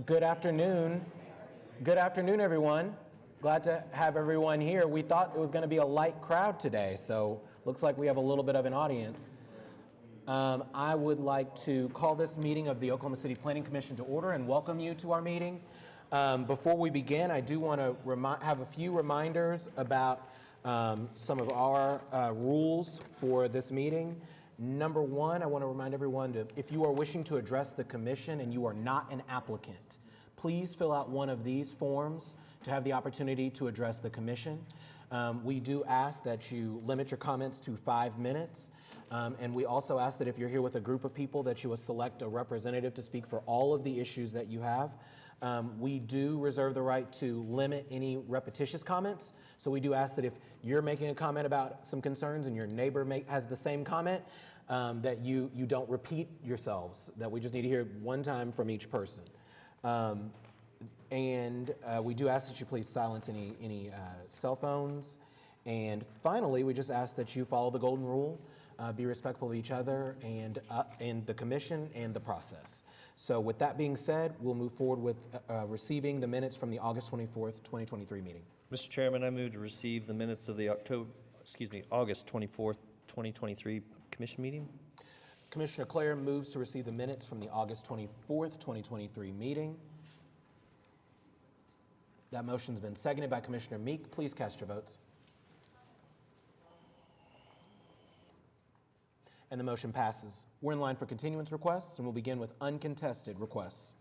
Good afternoon. Good afternoon, everyone. Glad to have everyone here. We thought it was going to be a light crowd today, so looks like we have a little bit of an audience. I would like to call this meeting of the Oklahoma City Planning Commission to order and welcome you to our meeting. Before we begin, I do want to have a few reminders about some of our rules for this meeting. Number one, I want to remind everyone to, if you are wishing to address the commission and you are not an applicant, please fill out one of these forms to have the opportunity to address the commission. We do ask that you limit your comments to 5 minutes. And we also ask that if you're here with a group of people that you will select a representative to speak for all of the issues that you have. We do reserve the right to limit any repetitious comments. So we do ask that if you're making a comment about some concerns and your neighbor has the same comment, that you don't repeat yourselves, that we just need to hear one time from each person. And we do ask that you please silence any cell phones. And finally, we just ask that you follow the golden rule. Be respectful of each other and the commission and the process. So with that being said, we'll move forward with receiving the minutes from the August 24th, 2023 meeting. Mr. Chairman, I move to receive the minutes of the August 24th, 2023 commission meeting. Commissioner Clare moves to receive the minutes from the August 24th, 2023 meeting. That motion's been seconded by Commissioner Meek. Please cast your votes. And the motion passes. We're in line for continuance requests, and we'll begin with uncontested requests.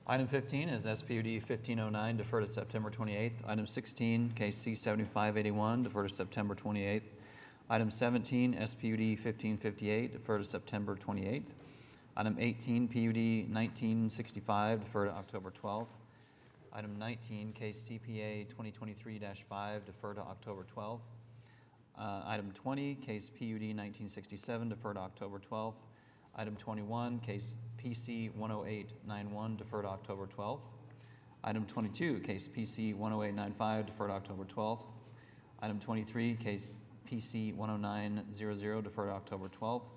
Item 15 is SPUD 1509, defer to September 28th. Item 16, case C7581, defer to September 28th. Item 17, SPUD 1558, defer to September 28th. Item 18, PUD 1965, defer to October 12th. Item 19, case CPA 2023-5, defer to October 12th. Item 20, case PUD 1967, defer to October 12th. Item 21, case PC 10891, defer to October 12th. Item 22, case PC 10895, defer to October 12th. Item 23, case PC 10900, defer to October 12th.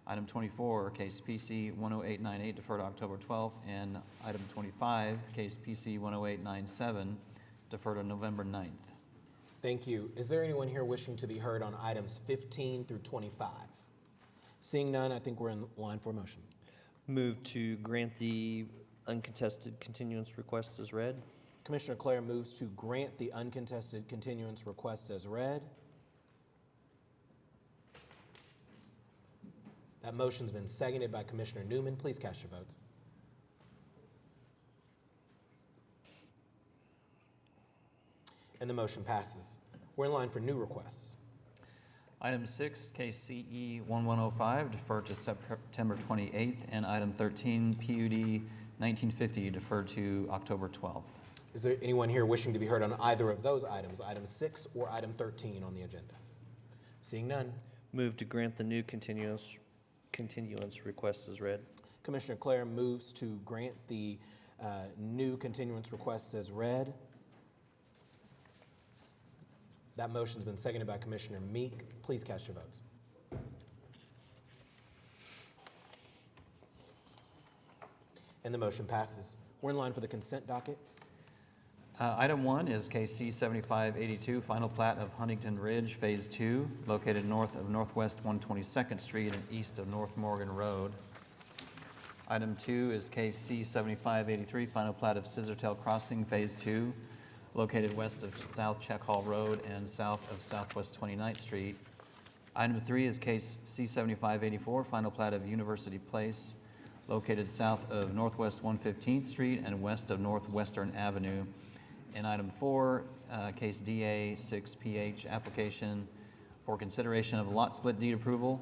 Item 24, case PC 10898, defer to October 12th. And item 25, case PC 10897, defer to November 9th. Thank you. Is there anyone here wishing to be heard on items 15 through 25? Seeing none, I think we're in line for a motion. Move to grant the uncontested continuance request as read. Commissioner Clare moves to grant the uncontested continuance request as read. That motion's been seconded by Commissioner Newman. Please cast your votes. And the motion passes. We're in line for new requests. Item 6, case CE 1105, defer to September 28th. And item 13, PUD 1950, defer to October 12th. Is there anyone here wishing to be heard on either of those items, item 6 or item 13 on the agenda? Seeing none. Move to grant the new continuance request as read. Commissioner Clare moves to grant the new continuance requests as read. That motion's been seconded by Commissioner Meek. Please cast your votes. And the motion passes. We're in line for the consent docket. Item 1 is case C7582, final plat of Huntington Ridge, Phase 2, located north of Northwest 122nd Street and east of North Morgan Road. Item 2 is case C7583, final plat of Scissortail Crossing, Phase 2, located west of South Check Hall Road and south of Southwest 29th Street. Item 3 is case C7584, final plat of University Place, located south of Northwest 115th Street and west of Northwestern Avenue. And item 4, case DA 6PH, application for consideration of lot split deed approval,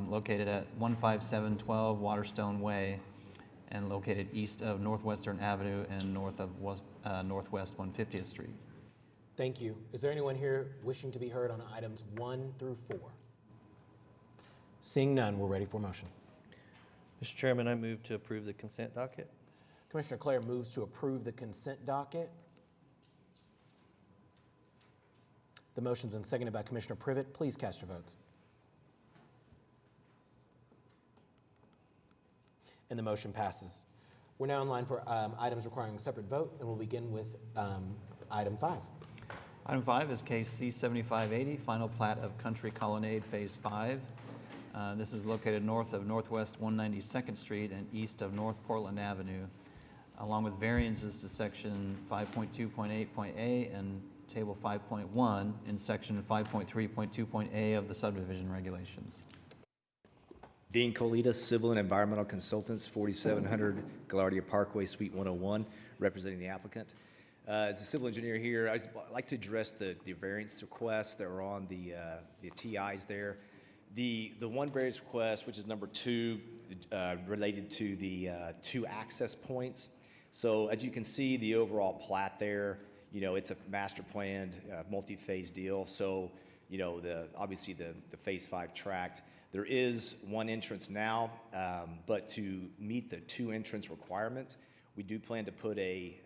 located at 15712 Waterstone Way and located east of Northwestern Avenue and north of Northwest 150th Street. Thank you. Is there anyone here wishing to be heard on items 1 through 4? Seeing none, we're ready for motion. Mr. Chairman, I move to approve the consent docket. Commissioner Clare moves to approve the consent docket. The motion's been seconded by Commissioner Privet. Please cast your votes. And the motion passes. We're now in line for items requiring a separate vote, and we'll begin with item 5. Item 5 is case C-7580, final plat of Country Colonnade Phase 5. This is located north of Northwest 192nd Street and east of North Portland Avenue, along with variances to section 5.2.8.a and table 5.1 in section 5.3.2.a of the subdivision regulations. Dean Colitas, Civil and Environmental Consultants, 4700 Gaillardia Parkway, Suite 101, representing the applicant. As a civil engineer here, I'd like to address the variance requests that are on the TIs there. The one variance request, which is number 2, related to the 2 access points. So as you can see, the overall plat there, it's a master planned, multi-phase deal. So, obviously the Phase 5 tract. There is one entrance now, but to meet the 2 entrance requirement, we do plan to put a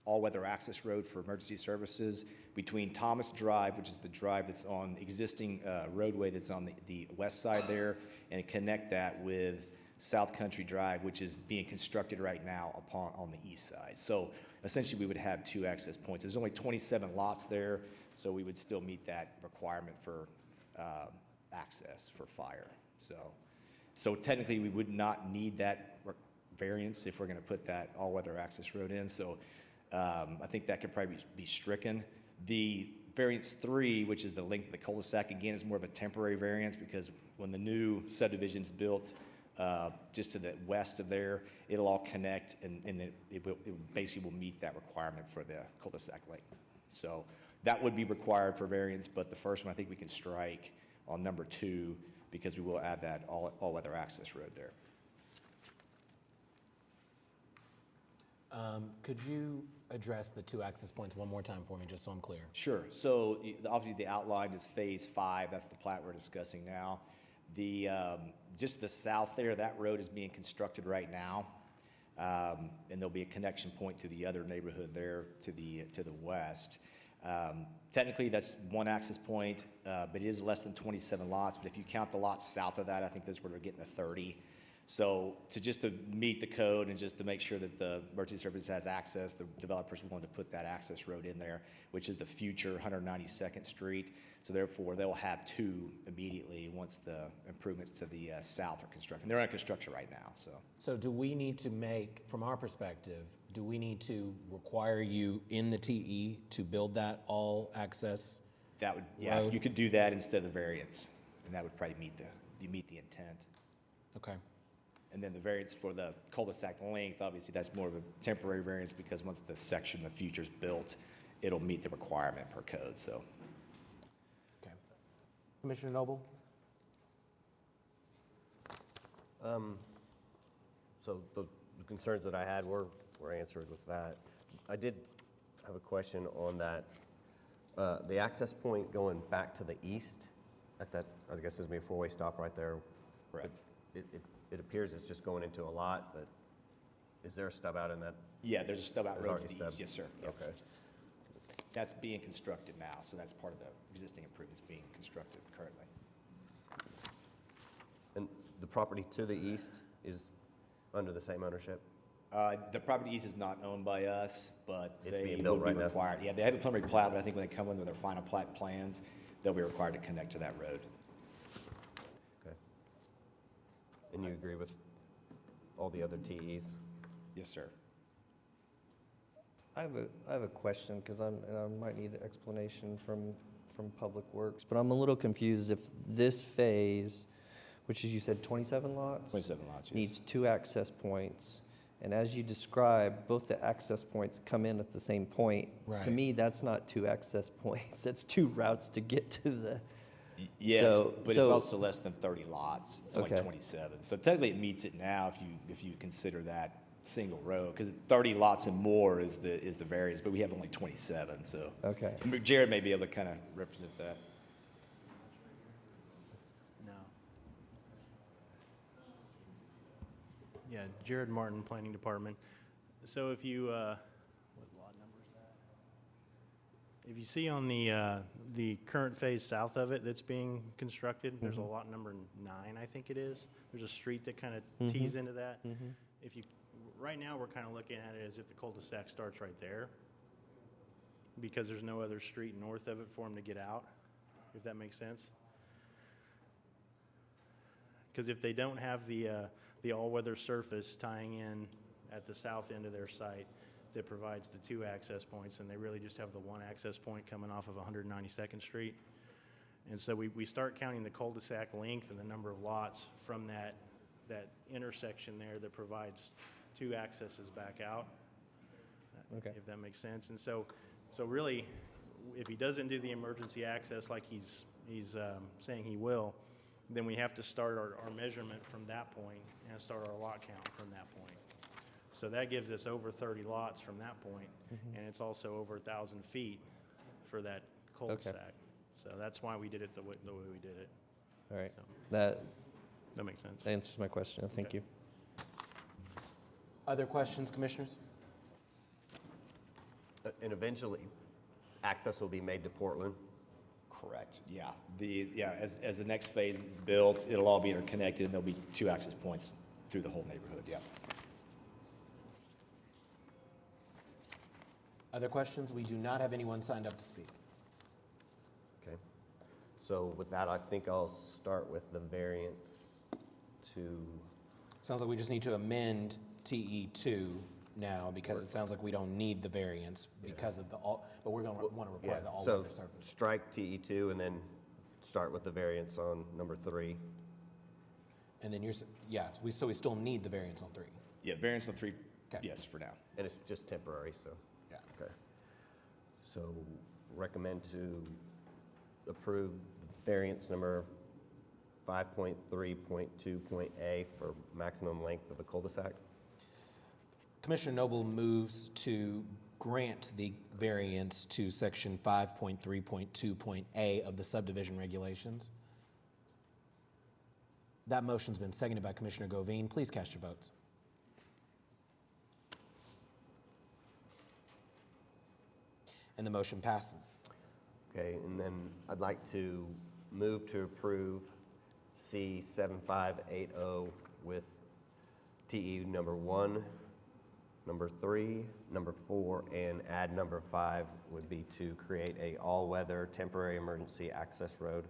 all-weather access road for emergency services between Thomas Drive, which is the drive that's on existing roadway that's on the west side there, and connect that with South Country Drive, which is being constructed right now on the east side. So essentially, we would have 2 access points. There's only 27 lots there, so we would still meet that requirement for access for fire. So technically, we would not need that variance if we're going to put that all-weather access road in. So I think that could probably be stricken. The variance 3, which is the length of the cul-de-sac, again, is more of a temporary variance because when the new subdivision's built, just to the west of there, it'll all connect and it basically will meet that requirement for the cul-de-sac length. So that would be required for variance, but the first one I think we can strike on number 2 because we will add that all-weather access road there. Could you address the 2 access points one more time for me, just so I'm clear? Sure. So obviously the outline is Phase 5. That's the plat we're discussing now. The just the south there, that road is being constructed right now, and there'll be a connection point to the other neighborhood there to the west. Technically, that's one access point, but it is less than 27 lots. But if you count the lots south of that, I think that's where we're getting to 30. So to meet the code and just to make sure that the emergency service has access, the developers wanted to put that access road in there, which is the future 192nd Street. So therefore, they'll have 2 immediately once the improvements to the south are constructed. They're under construction right now. So do we need to make, from our perspective, do we need to require you in the TE to build that all access? That would, yeah, road? you could do that instead of the variance, and that would probably meet the intent. Okay. And then the variance for the cul-de-sac length, obviously that's more of a temporary variance because once the section of the future's built, it'll meet the requirement per code, so. Okay. Commissioner Noble? So the concerns that I had were answered with that. I did have a question on that. The access point going back to the east at that, I guess there's going to be a 4-way stop right there. Correct. It appears it's just going into a lot, but is there a stub out in that? Yeah, there's a stub out There's road already to the east, stub? yes, sir. Yep. Okay. That's being constructed now, so that's part of the existing improvements being constructed currently. And the property to the east is under the same ownership? The property east is not owned by us, but It's they being built will be right now? required. Yeah, they have a preliminary plat, but I think when they come in with their final plat plans, they'll be required to connect to that road. Okay. And you agree with all the other TEs? Yes, sir. I have a question, because I might need an explanation from Public Works, but I'm a little confused if this phase, which is, you said 27 lots? 27 lots, yes. Needs 2 access points, and as you described, both the access points come in at the same point. Right. To me, that's not 2 access points, that's 2 routes to get to the, Yes, So- but it's so- also less than 30 lots. It's only Okay. 27. So technically, it meets it now if you consider that single road, because 30 lots and more is the variance, but we have only 27, so. okay. Jared may be able to kind of represent that. No. Yeah, Jared Martin, Planning Department. So if you, what lot number is that? If you see on the current phase south of it that's being constructed, there's a lot number 9, I think it is. There's a street that kind of tees into that. If you, right now, we're kind of looking at it as if the cul-de-sac starts right there, because there's no other street north of it for them to get out, if that makes sense. Because if they don't have the all-weather surface tying in at the south end of their site that provides the 2 access points, and they really just have the 1 access point coming off of 192nd Street. And so we start counting the cul-de-sac length and the number of lots from that intersection there that provides 2 accesses back out. Okay. If that makes sense. And so really, if he doesn't do the emergency access like he's saying he will, then we have to start our measurement from that point and start our lot count from that point. So that gives us over 30 lots from that point, and it's also over 1,000 feet for that cul-de-sac. So that's why we did it the way we did it. All right. So That that makes sense. answers my question. Thank Okay. you. Other questions, commissioners? And eventually, access will be made to Portland. Correct, yeah. As the next phase is built, it'll all be interconnected, and there'll be 2 access points through the whole neighborhood, yeah. Other questions? We do not have anyone signed up to speak. Okay. So with that, I think I'll start with the variance to, Sounds like we just need to amend TE2 now, because it sounds like we don't need the variance because of but we're going to want to require the so all-weather surface. strike TE2 and then start with the variance on number 3. And then so we still need the variance on 3. Yeah, variance on 3, Okay. yes, for now. And it's just temporary, so. Yeah. Okay. So recommend to approve variance number 5.3.2.A for maximum length of a cul-de-sac. Commissioner Noble moves to grant the variance to section 5.3.2.A of the subdivision regulations. That motion's been seconded by Commissioner Govine. Please cast your votes. And the motion passes. Okay, and then I'd like to move to approve C7580 with TE number 1, number 3, number 4, and add number 5 would be to create a all-weather temporary emergency access road.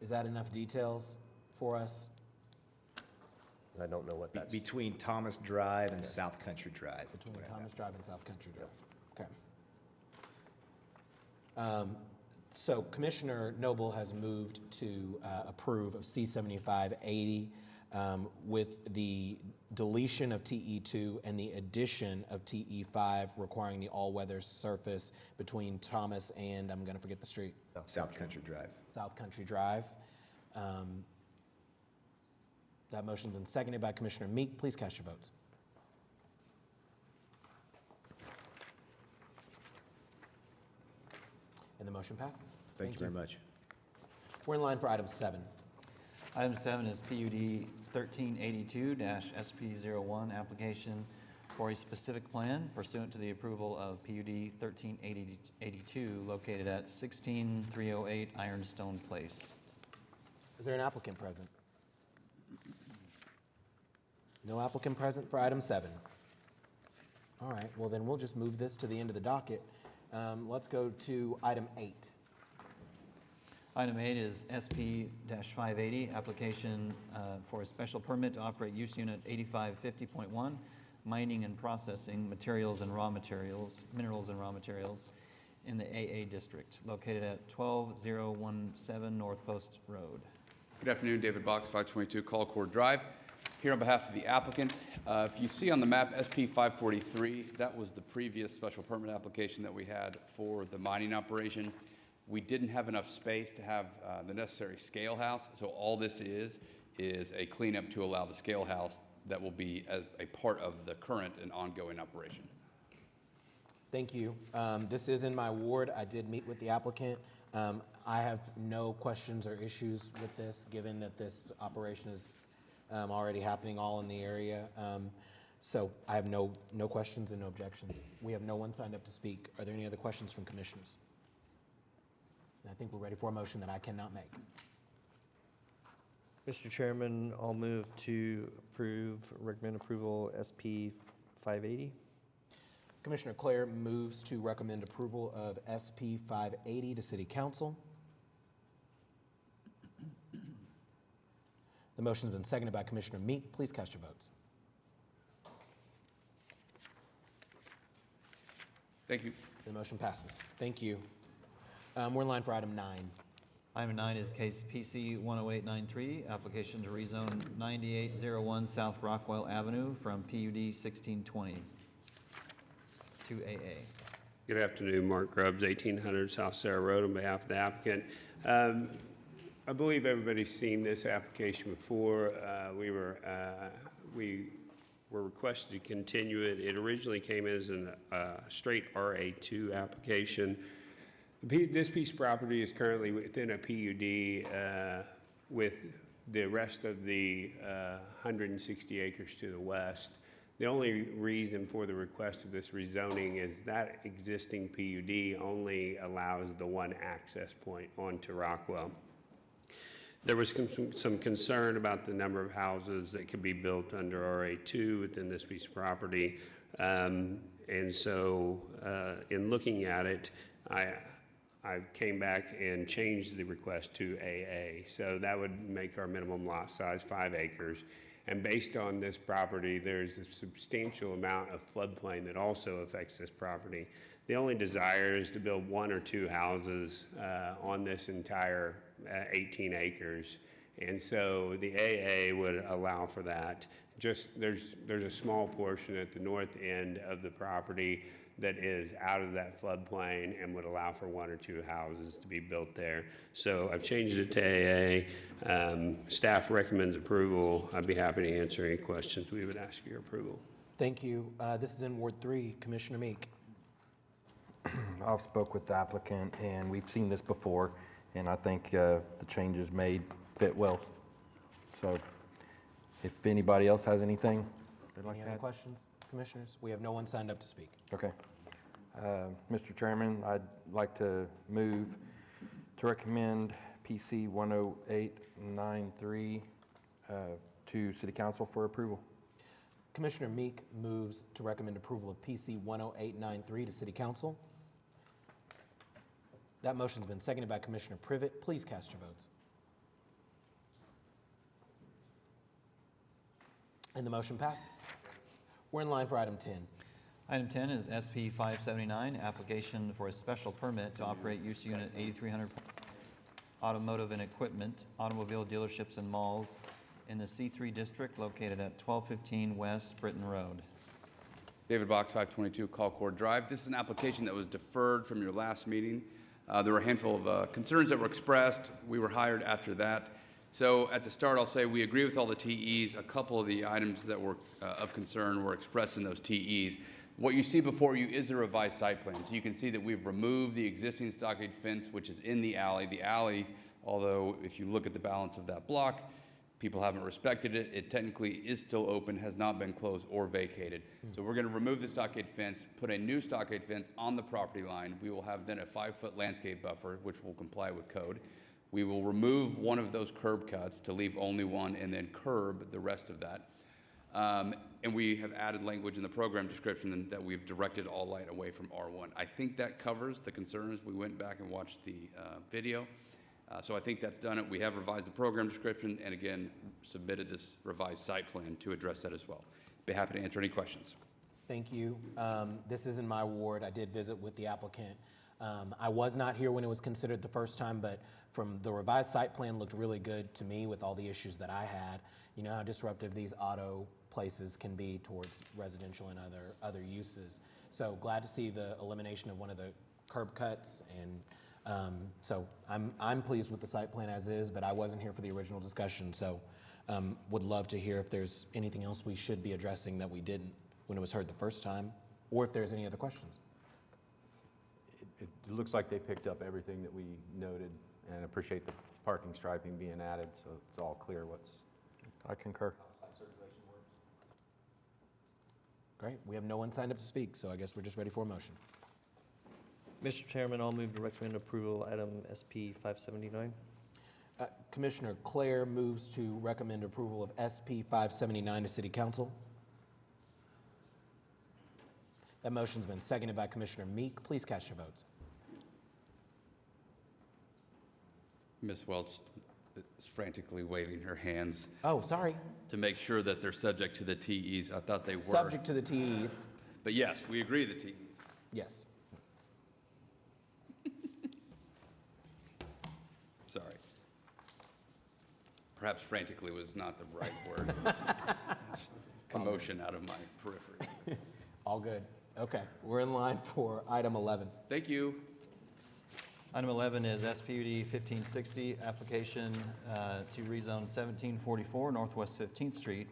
Is that enough details for us? I don't know what that's. Between Thomas Drive and South Country Drive. Between Thomas Drive and South Country Drive. Okay. So Commissioner Noble has moved to approve of C7580 with the deletion of TE2 and the addition of TE5 requiring the all-weather surface between Thomas and, I'm going to forget the street, South Country Drive. South Country Drive. That motion's been seconded by Commissioner Meek. Please cast your votes. And the motion passes. Thank you very much. We're in line for item 7. Item 7 is PUD 1382-SP01, application for a specific plan pursuant to the approval of PUD 1382 located at 16308 Ironstone Place. Is there an applicant present? No applicant present for item 7. All right, well then we'll just move this to the end of the docket. Let's go to item 8. Item 8 is SP-580, application for a special permit to operate use unit 8550.1, mining and processing materials and raw materials, minerals and raw materials in the AA district, located at 12017 North Post Road. Good afternoon, David Box, 522 Colcord Drive. Here on behalf of the applicant. If you see on the map SP 543, that was the previous special permit application that we had for the mining operation. We didn't have enough space to have the necessary scale house, so all this is a cleanup to allow the scale house that will be a part of the current and ongoing operation. Thank you. This is in my ward. I did meet with the applicant. I have no questions or issues with this, given that this operation is already happening all in the area. So I have no questions and no objections. We have no one signed up to speak. Are there any other questions from commissioners? And I think we're ready for a motion that I cannot make. Mr. Chairman, I'll move to recommend approval SP 580. Commissioner Claire moves to recommend approval of SP 580 to City Council. The motion has been seconded by Commissioner Meek. Please cast your votes. Thank you. The motion passes. Thank you. We're in line for item 9. Item 9 is case PC 10893, application to rezone 9801 South Rockwell Avenue from PUD 1620 to AA. Good afternoon, Mark Grubbs, 1800 South Sarah Road, on behalf of the applicant. I believe everybody's seen this application before. We were requested to continue it. It originally came as a straight RA2 application. This piece of property is currently within a PUD with the rest of the 160 acres to the west. The only reason for the request of this rezoning is that existing PUD only allows the one access point onto Rockwell. There was some concern about the number of houses that could be built under RA2 within this piece of property. And so in looking at it, I came back and changed the request to AA. So that would make our minimum lot size 5 acres. And based on this property, there's a substantial amount of floodplain that also affects this property. The only desire is to build 1 or 2 houses on this entire 18 acres. And so the AA would allow for that. Just there's a small portion at the north end of the property that is out of that floodplain and would allow for 1 or 2 houses to be built there. So I've changed it to AA. Staff recommends approval. I'd be happy to answer any questions. We would ask for your approval. Thank you. This is in Ward 3. Commissioner Meek. I've spoke with the applicant, and we've seen this before, and I think the changes made fit well. So if anybody else has anything they'd like Any to other add. questions, commissioners? We have no one signed up to speak. Okay. Mr. Chairman, I'd like to move to recommend PC 10893 to City Council for approval. Commissioner Meek moves to recommend approval of PC 10893 to City Council. That motion's been seconded by Commissioner Privet. Please cast your votes. And the motion passes. We're in line for item 10. Item 10 is SP 579, application for a special permit to operate use unit 8300 automotive and equipment, automobile dealerships and malls in the C3 district located at 1215 West Britton Road. David Box, 522 Colcord Drive. This is an application that was deferred from your last meeting. There were a handful of concerns that were expressed. We were hired after that. So at the start, I'll say we agree with all the TEs. A couple of the items that were of concern were expressed in those TEs. What you see before you is the revised site plan. So you can see that we've removed the existing stockade fence, which is in the alley. The alley, although if you look at the balance of that block, people haven't respected it. It technically is still open, has not been closed or vacated. So we're going to remove the stockade fence, put a new stockade fence on the property line. We will have then a 5-foot landscape buffer, which will comply with code. We will remove one of those curb cuts to leave only one and then curb the rest of that. And we have added language in the program description that we've directed all light away from R1. I think that covers the concerns. We went back and watched the video. So I think that's done it. We have revised the program description and again, submitted this revised site plan to address that as well. Be happy to answer any questions. Thank you. This is in my ward. I did visit with the applicant. I was not here when it was considered the first time, but from the revised site plan looked really good to me with all the issues that I had. You know how disruptive these auto places can be towards residential and other uses. So glad to see the elimination of one of the curb cuts, and so I'm pleased with the site plan as is, but I wasn't here for the original discussion, so would love to hear if there's anything else we should be addressing that we didn't when it was heard the first time, or if there's any other questions. It looks like they picked up everything that we noted, and appreciate the parking striping being added, so it's all clear what's. I concur. Great. We have no one signed up to speak, so I guess we're just ready for a motion. Mr. Chairman, I'll move to recommend approval item SP 579. Commissioner Claire moves to recommend approval of SP 579 to City Council. That motion's been seconded by Commissioner Meek. Please cast your votes. Ms. Welch is frantically waving her hands Oh, sorry. to make sure that they're subject to the TEs. I thought they were. Subject to the TEs. But yes, we agree the TEs. Yes. Sorry. Perhaps frantically was not the right word. Just commotion out of my periphery. All good. Okay, we're in line for item 11. Thank you. Item 11 is SPUD 1560, application to rezone 1744 Northwest 15th Street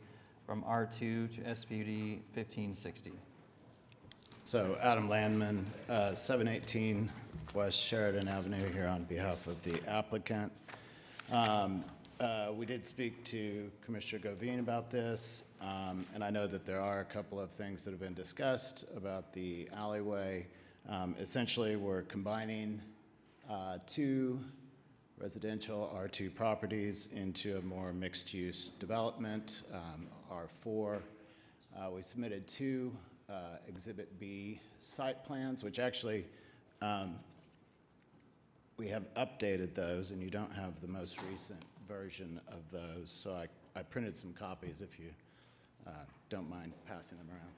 from R2 to SPUD 1560. So Adam Landman, 718 West Sheridan Avenue here on behalf of the applicant. We did speak to Commissioner Govine about this, and I know that there are a couple of things that have been discussed about the alleyway. Essentially, we're combining two residential R2 properties into a more mixed-use development, R4. We submitted two Exhibit B site plans, which actually we have updated those, and you don't have the most recent version of those. So I printed some copies if you don't mind passing them around.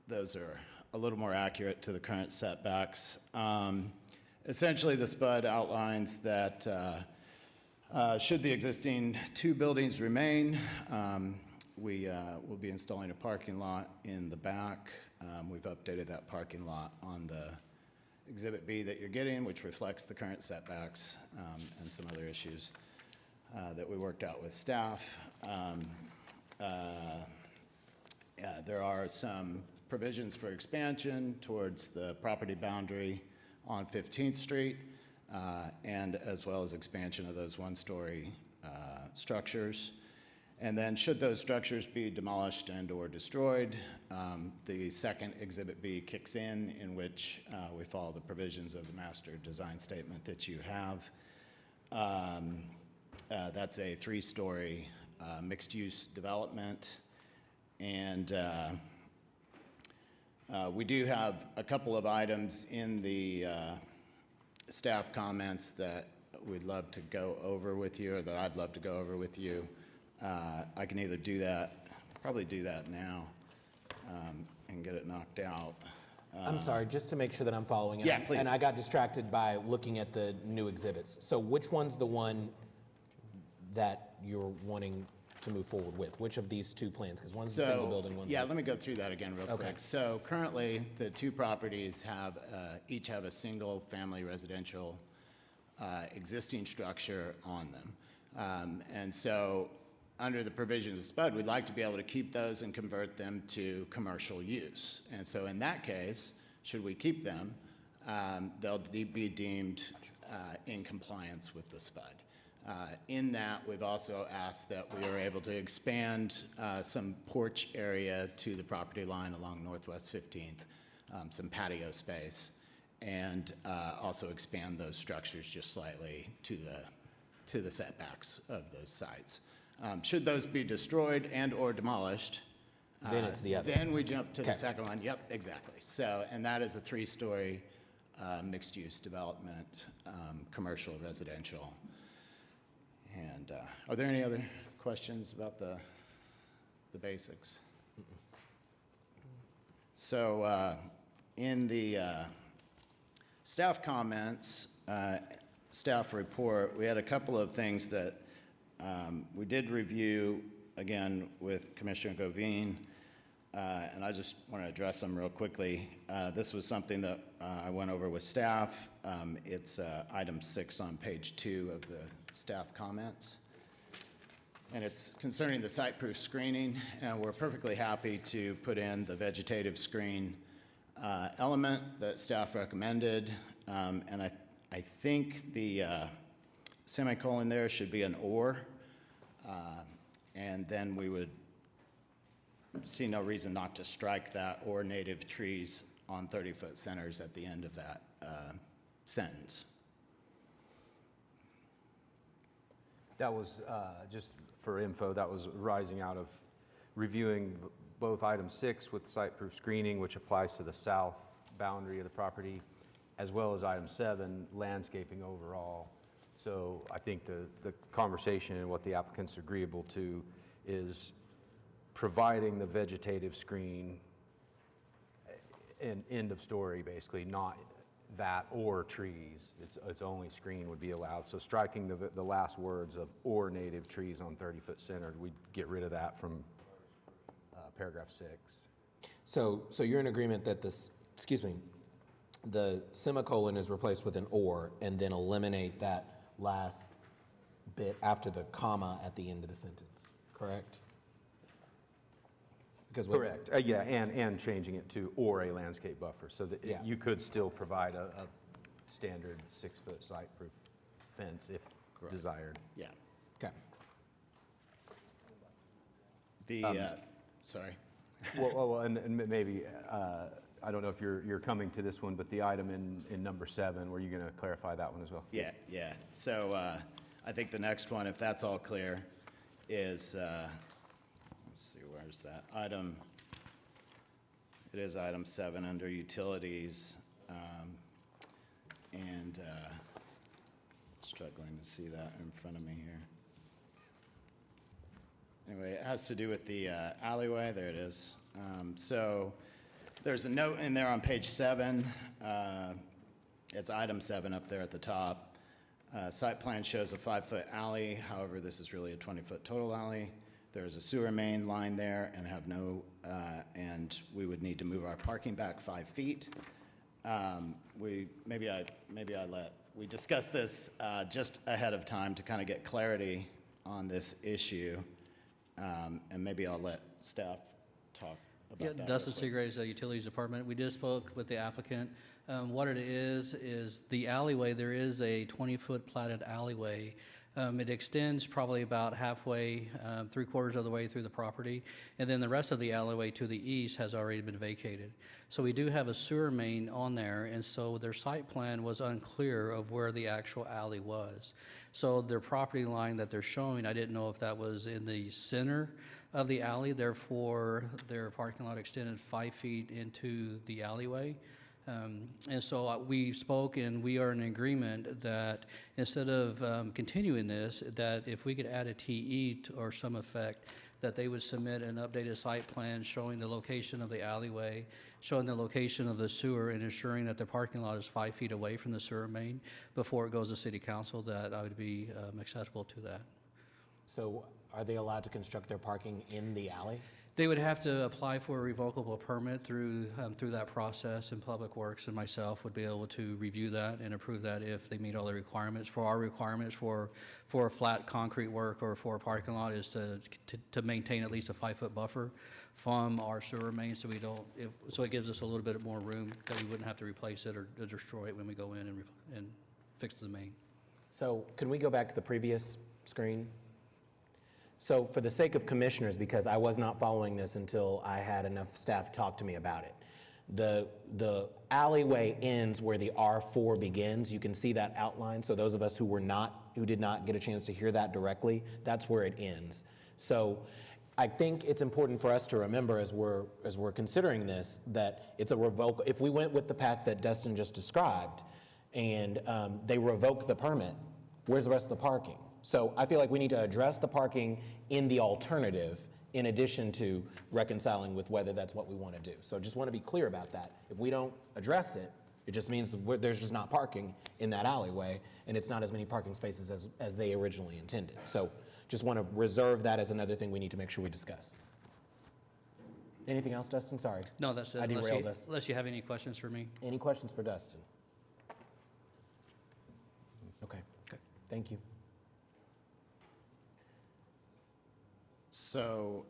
Those are a little more accurate to the current setbacks. Essentially, the SPUD outlines that should the existing two buildings remain, we will be installing a parking lot in the back. We've updated that parking lot on the Exhibit B that you're getting, which reflects the current setbacks and some other issues that we worked out with staff. There are some provisions for expansion towards the property boundary on 15th Street, and as well as expansion of those one-story structures. And then should those structures be demolished and or destroyed, the second Exhibit B kicks in which we follow the provisions of the master design statement that you have. That's a three-story mixed-use development. And we do have a couple of items in the staff comments that we'd love to go over with you, or that I'd love to go over with you. I can either do that, probably do that now, and get it knocked out. I'm sorry, just to make sure that I'm following it. Yeah, please. And I got distracted by looking at the new exhibits. So which one's the one that you're wanting to move forward with? Which of these two plans? Because one's a single building, one's Yeah, let me go through that again real Okay. quick. So currently, the two properties have, each have a single-family residential existing structure on them. And so, under the provisions of SPUD, we'd like to be able to keep those and convert them to commercial use. And so in that case, should we keep them, they'll be deemed in compliance with the SPUD. In that, we've also asked that we are able to expand some porch area to the property line along Northwest 15th, some patio space, and also expand those structures just slightly to the setbacks of those sites. Should those be destroyed and or demolished, Then it's the other. Then we jump to the Okay. second one. Yep, exactly. So, and that is a three-story mixed-use development, commercial, residential. And are there any other questions about the basics? So in the staff comments, staff report, we had a couple of things that we did review, again, with Commissioner Govine, and I just want to address them real quickly. This was something that I went over with staff. It's item 6 on page 2 of the staff comments. And it's concerning the site-proof screening, and we're perfectly happy to put in the vegetative screen element that staff recommended. And I think the semicolon there should be an or, and then we would see no reason not to strike that or native trees on 30-foot centers at the end of that sentence. That was, just for info, that was rising out of reviewing both item 6 with site-proof screening, which applies to the south boundary of the property, as well as item 7, landscaping overall. So I think the conversation and what the applicant's agreeable to is providing the vegetative screen and end of story, basically, not that or trees. It's only screen would be allowed. So striking the last words of or native trees on 30-foot center, we'd get rid of that from paragraph 6. So you're in agreement that this, excuse me, the semicolon is replaced with an or, and then eliminate that last bit after the comma at the end of the sentence, correct? Because Correct. Yeah, and changing it to or a landscape buffer, so that Yeah. you could still provide a standard 6-foot site-proof fence if desired. Yeah. Okay. Sorry. Well, and maybe, I don't know if you're coming to this one, but the item in number 7, were you going to clarify that one as well? Yeah, yeah. So I think the next one, if that's all clear, is, let's see, where's that? It is item 7 under utilities. And struggling to see that in front of me here. Anyway, it has to do with the alleyway. There it is. So there's a note in there on page 7. It's item 7 up there at the top. Site plan shows a 5-foot alley. However, this is really a 20-foot total alley. There's a sewer main line there and we would need to move our parking back 5 feet. We discussed this just ahead of time to kind of get clarity on this issue. And maybe I'll let staff talk about Yeah, that. Dustin real quick. Seagraves, Utilities Department. We just spoke with the applicant. What it is the alleyway, there is a 20-foot platted alleyway. It extends probably about halfway, 3/4 of the way through the property, and then the rest of the alleyway to the east has already been vacated. So we do have a sewer main on there, and so their site plan was unclear of where the actual alley was. So their property line that they're showing, I didn't know if that was in the center of the alley, therefore their parking lot extended 5 feet into the alleyway. And so we spoke, and we are in agreement that instead of continuing this, that if we could add a TE or some effect, that they would submit an updated site plan showing the location of the alleyway, showing the location of the sewer, and ensuring that the parking lot is 5 feet away from the sewer main before it goes to city council, that I would be acceptable to that. So are they allowed to construct their parking in the alley? They would have to apply for a revocable permit through that process, and Public Works and myself would be able to review that and approve that if they meet all the requirements. For our requirements for flat concrete work or for a parking lot is to maintain at least a 5-foot buffer from our sewer main, so so it gives us a little bit more room that we wouldn't have to replace it or destroy it when we go in and fix the main. So can we go back to the previous screen? So for the sake of commissioners, because I was not following this until I had enough staff talk to me about it, the alleyway ends where the R4 begins. You can see that outline. So those of us who did not get a chance to hear that directly, that's where it ends. So I think it's important for us to remember as we're considering this, that it's a revoke. If we went with the path that Dustin just described and they revoke the permit, where's the rest of the parking? So I feel like we need to address the parking in the alternative in addition to reconciling with whether that's what we want to do. So just want to be clear about that. If we don't address it, it just means that there's just not parking in that alleyway, and it's not as many parking spaces as they originally intended. So just want to reserve that as another thing we need to make sure we discuss. Anything else, Dustin? Sorry. No, that's it. I derailed us. Unless you have any questions for me. Any questions for Dustin? Okay. Thank you. So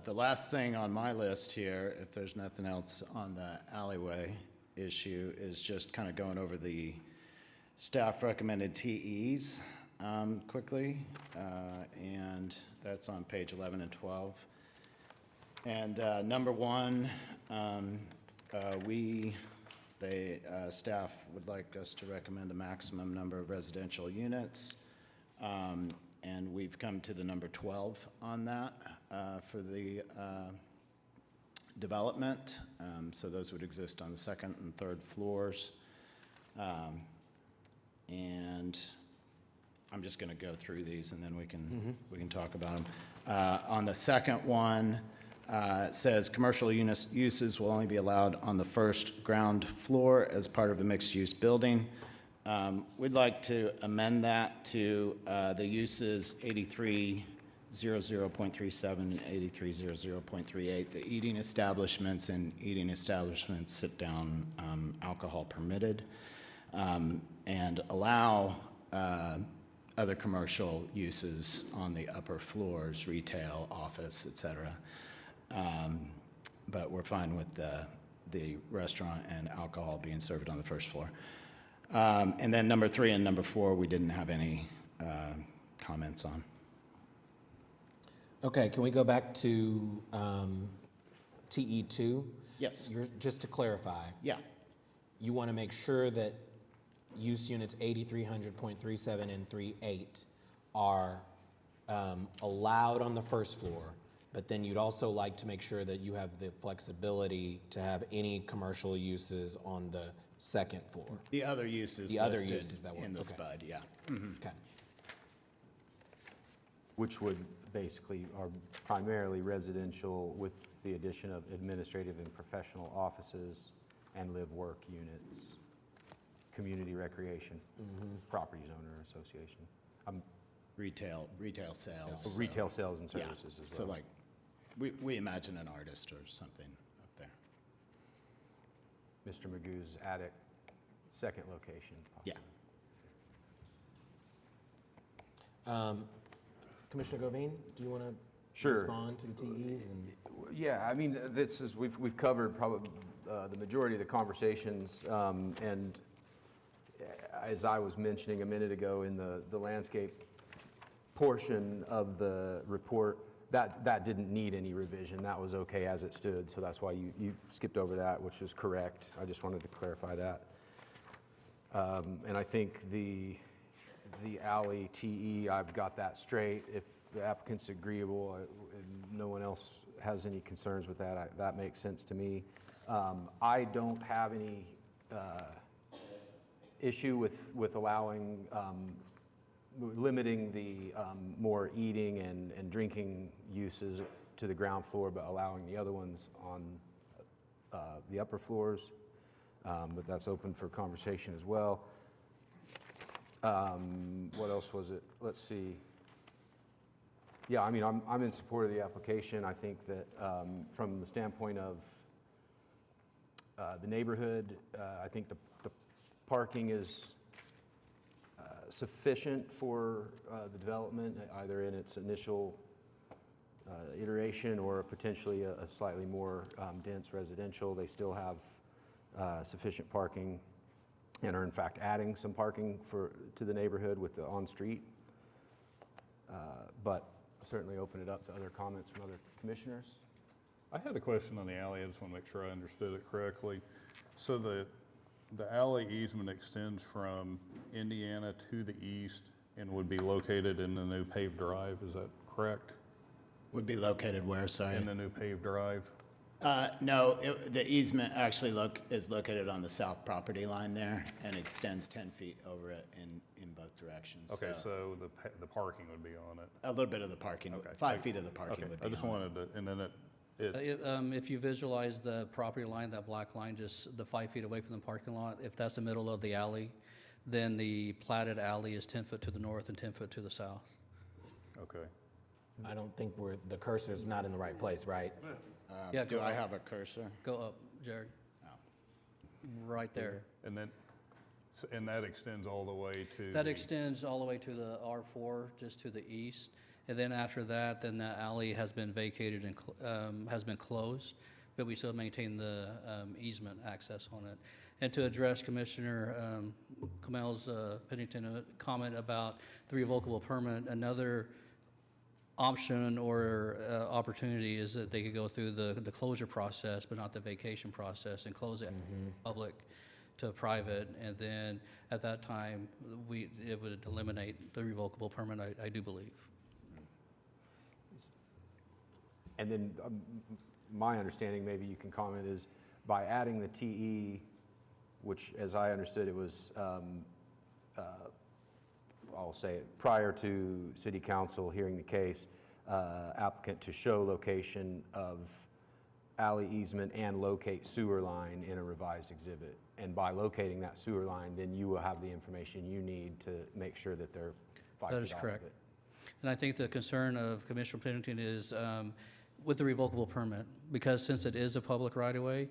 the last thing on my list here, if there's nothing else on the alleyway issue, is just kind of going over the staff recommended TEs quickly. And that's on page 11 and 12. And number 1 Staff would like us to recommend a maximum number of residential units. And we've come to the number 12 on that for the development. So those would exist on the second and third floors. And I'm just going to go through these and then we can talk about them. On the second one, it says commercial uses will only be allowed on the first ground floor as part of a mixed-use building. We'd like to amend that to the uses 8300.37 and 8300.38, the eating establishments and eating establishments sit-down alcohol permitted, and allow other commercial uses on the upper floors, retail, office, et cetera. But we're fine with the restaurant and alcohol being served on the first floor. And then number 3 and number 4, we didn't have any comments on. Okay, can we go back to TE2? Yes. Just to clarify, Yeah. you want to make sure that use units 8300.37 and 38 are allowed on the first floor, but then you'd also like to make sure that you have the flexibility to have any commercial uses on the second floor. The other uses The other listed uses that were- in the okay. SPUD, yeah. Okay. Which would basically are primarily residential with the addition of administrative and professional offices and live-work units, community recreation, properties owner association, Retail sales. retail sales and Yeah. services as So well. like, we imagine an artist or something up there. Mr. Magoo's attic, second location. Yeah. Commissioner Govine, do you want to Sure. respond to the TEs? And Yeah, I mean, this is, we've covered probably the majority of the conversations, and as I was mentioning a minute ago in the landscape portion of the report, that didn't need any revision. That was okay as it stood, so that's why you skipped over that, which is correct. I just wanted to clarify that. And I think the alley TE, I've got that straight. If the applicant's agreeable and no one else has any concerns with that, that makes sense to me. I don't have any issue with allowing, limiting the more eating and drinking uses to the ground floor, but allowing the other ones on the upper floors. But that's open for conversation as well. What else was it? Let's see. Yeah, I mean, I'm in support of the application. I think that from the standpoint of the neighborhood, I think the parking is sufficient for the development, either in its initial iteration or potentially a slightly more dense residential. They still have sufficient parking and are in fact adding some parking to the neighborhood with the on-street. But certainly open it up to other comments from other commissioners. I had a question on the alley. I just want to make sure I understood it correctly. So the alley easement extends from Indiana to the east and would be located in the new paved drive, is that correct? Would be located where, sorry? In the new paved drive? No, the easement actually is located on the south property line there and extends 10 feet over it in both directions. Okay, so the parking would be on it? A little bit of the parking, Okay. 5 feet of the parking Okay, would be I just on it. wanted to, and then it If you visualize the property line, that black line, just the 5 feet away from the parking lot, if that's the middle of the alley, then the platted alley is 10 foot to the north and 10 foot to the south. okay. I don't think the cursor's not in the right place, right? Yeah, Do go I up. have a cursor? Go up, Jared. Right there. And then, and that extends all the way to? That extends all the way to the R4, just to the east. And then after that, then that alley has been vacated and has been closed, but we still maintain the easement access on it. And to address Commissioner Kamel's Pennington comment about the revocable permit, another option or opportunity is that they could go through the closure process, but not the vacation process, and close it public to private, and then at that time, it would eliminate the revocable permit, I do believe. And then my understanding, maybe you can comment, is by adding the TE, which as I understood it was, I'll say it, prior to city council hearing the case, applicant to show location of alley easement and locate sewer line in a revised exhibit. And by locating that sewer line, then you will have the information you need to make sure that they're 5 feet That is off of correct. it. And I think the concern of Commissioner Pennington is with the revocable permit, because since it is a public right-of-way,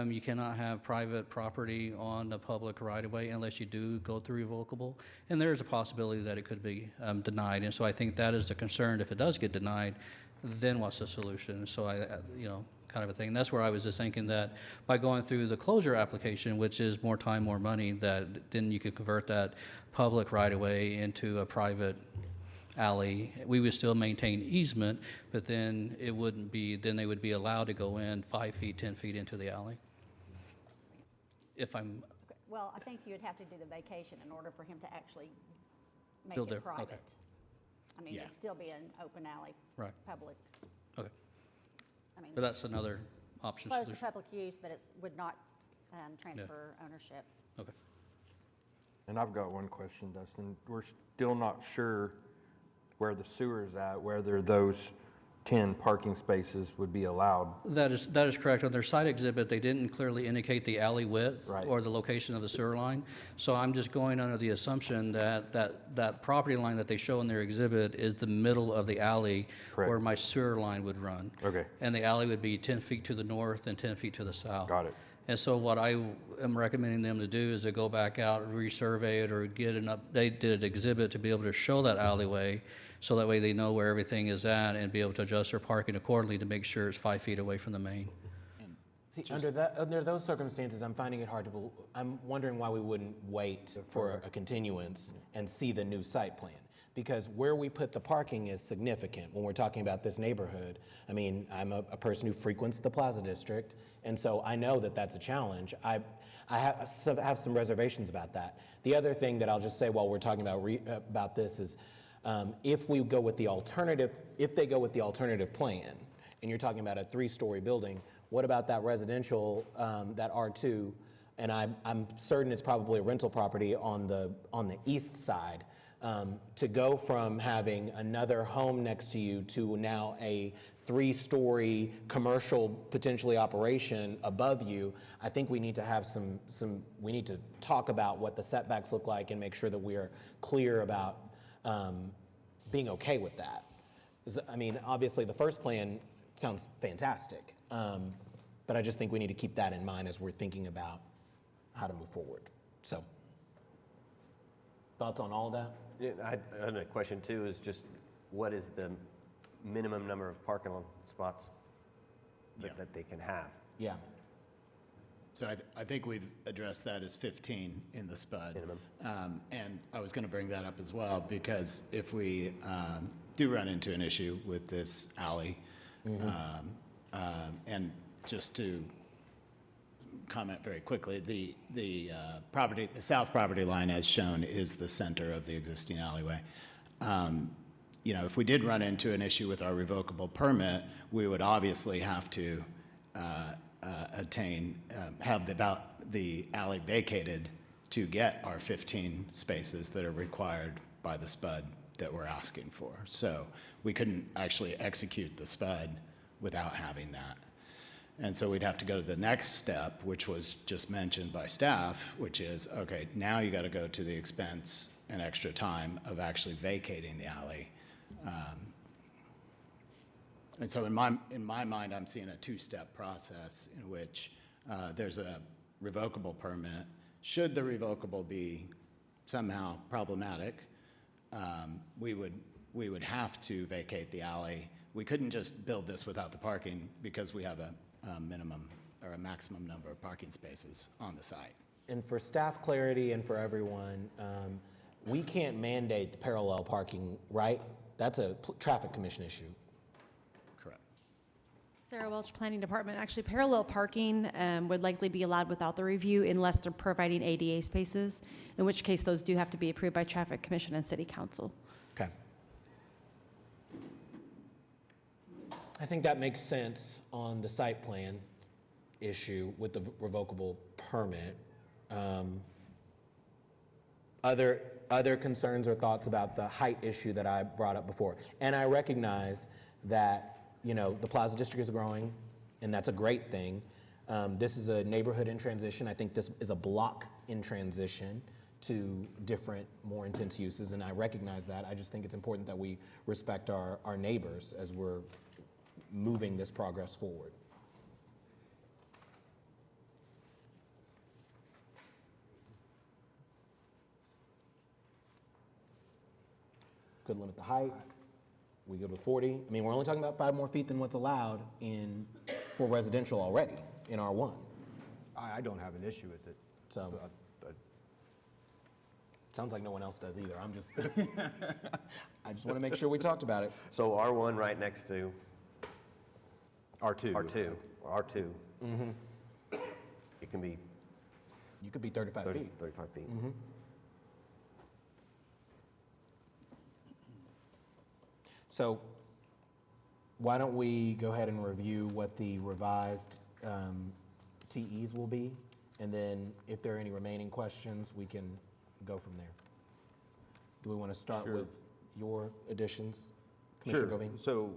you cannot have private property on the public right-of-way unless you do go through revocable. And there is a possibility that it could be denied. And so I think that is the concern. If it does get denied, then what's the solution? So kind of a thing. And that's where I was just thinking that by going through the closure application, which is more time, more money, that then you could convert that public right-of-way into a private alley. We would still maintain easement, but then it wouldn't be, then they would be allowed to go in 5 feet, 10 feet into the alley. If I'm, Well, I think you'd have to do the vacation in order for him to actually make Build it there, okay. private. I mean, Yeah. it'd still be an open alley, right, public, okay. I mean, But that's another option. closed to solution. public use, but it would not transfer ownership. Okay. And I've got one question, Dustin. We're still not sure where the sewer is at, whether those 10 parking spaces would be allowed. That is correct. On their site exhibit, they didn't clearly indicate the alley width Right. or the location of the sewer line. So I'm just going under the assumption that property line that they show in their exhibit is the middle of the alley Correct. where my sewer line would run. Okay. And the alley would be 10 feet to the north and 10 feet to the south. Got it. And so what I am recommending them to do is to go back out, resurvey it, or get an updated exhibit to be able to show that alleyway, so that way they know where everything is at and be able to adjust their parking accordingly to make sure it's 5 feet away from the main. See, under those circumstances, I'm finding it hard to, I'm wondering why we wouldn't wait for a continuance and see the new site plan. Because where we put the parking is significant when we're talking about this neighborhood. I mean, I'm a person who frequents the Plaza District, and so I know that that's a challenge. I have some reservations about that. The other thing that I'll just say while we're talking about this is, if we go with the alternative, if they go with the alternative plan, and you're talking about a 3-story building, what about that residential, that R2? And I'm certain it's probably a rental property on the east side. To go from having another home next to you to now a 3-story commercial potentially operation above you, I think we need to have we need to talk about what the setbacks look like and make sure that we are clear about being okay with that. I mean, obviously the first plan sounds fantastic, but I just think we need to keep that in mind as we're thinking about how to move forward. So, thoughts on all of that? Yeah, I had a question too, is just what is the minimum number of parking spots that they can have? Yeah. So I think we've addressed that as 15 in the SPUD. Minimum. And I was going to bring that up as well, because if we do run into an issue with this alley, and just to comment very quickly, the south property line as shown is the center of the existing alleyway. You know, if we did run into an issue with our revocable permit, we would obviously have to have the alley vacated to get our 15 spaces that are required by the SPUD that we're asking for. So we couldn't actually execute the SPUD without having that. And so we'd have to go to the next step, which was just mentioned by staff, which is, okay, now you got to go to the expense and extra time of actually vacating the alley. And so in my mind, I'm seeing a 2-step process in which there's a revocable permit. Should the revocable be somehow problematic, we would have to vacate the alley. We couldn't just build this without the parking because we have a minimum or a maximum number of parking spaces on the site. And for staff clarity and for everyone, we can't mandate the parallel parking, right? That's a traffic commission issue. Correct. Sarah Welch, Planning Department. Actually, parallel parking would likely be allowed without the review unless they're providing ADA spaces, in which case those do have to be approved by Traffic Commission and City Council. Okay. I think that makes sense on the site plan issue with the revocable permit. Other concerns or thoughts about the height issue that I brought up before? And I recognize that, you know, the Plaza District is growing, and that's a great thing. This is a neighborhood in transition. I think this is a block in transition to different, more intense uses, and I recognize that. I just think it's important that we respect our neighbors as we're moving this progress forward. Could limit the height. We good with 40? I mean, we're only talking about 5 more feet than what's allowed for residential already in R1. I don't have an issue with it. So, sounds like no one else does either. I'm just, I just want to make sure we talked about it. So R1 right next to R2. R2. It can be You could be 35 feet. 35 feet. So why don't we go ahead and review what the revised TEs will be? And then if there are any remaining questions, we can go from there. Do we want to start with your additions, Commissioner Govine? So,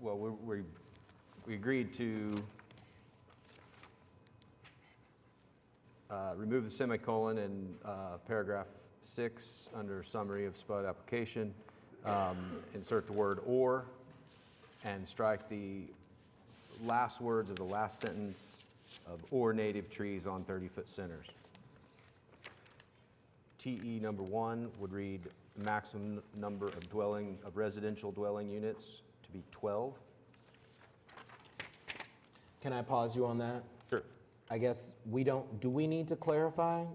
well, we agreed to remove the semicolon in paragraph 6 under summary of SPUD application, insert the word "or," and strike the last words of the last sentence of "or native trees on 30-foot centers." TE number 1 would read maximum number of residential dwelling units to be 12. Can I pause you on that? Sure. I guess do we need to clarify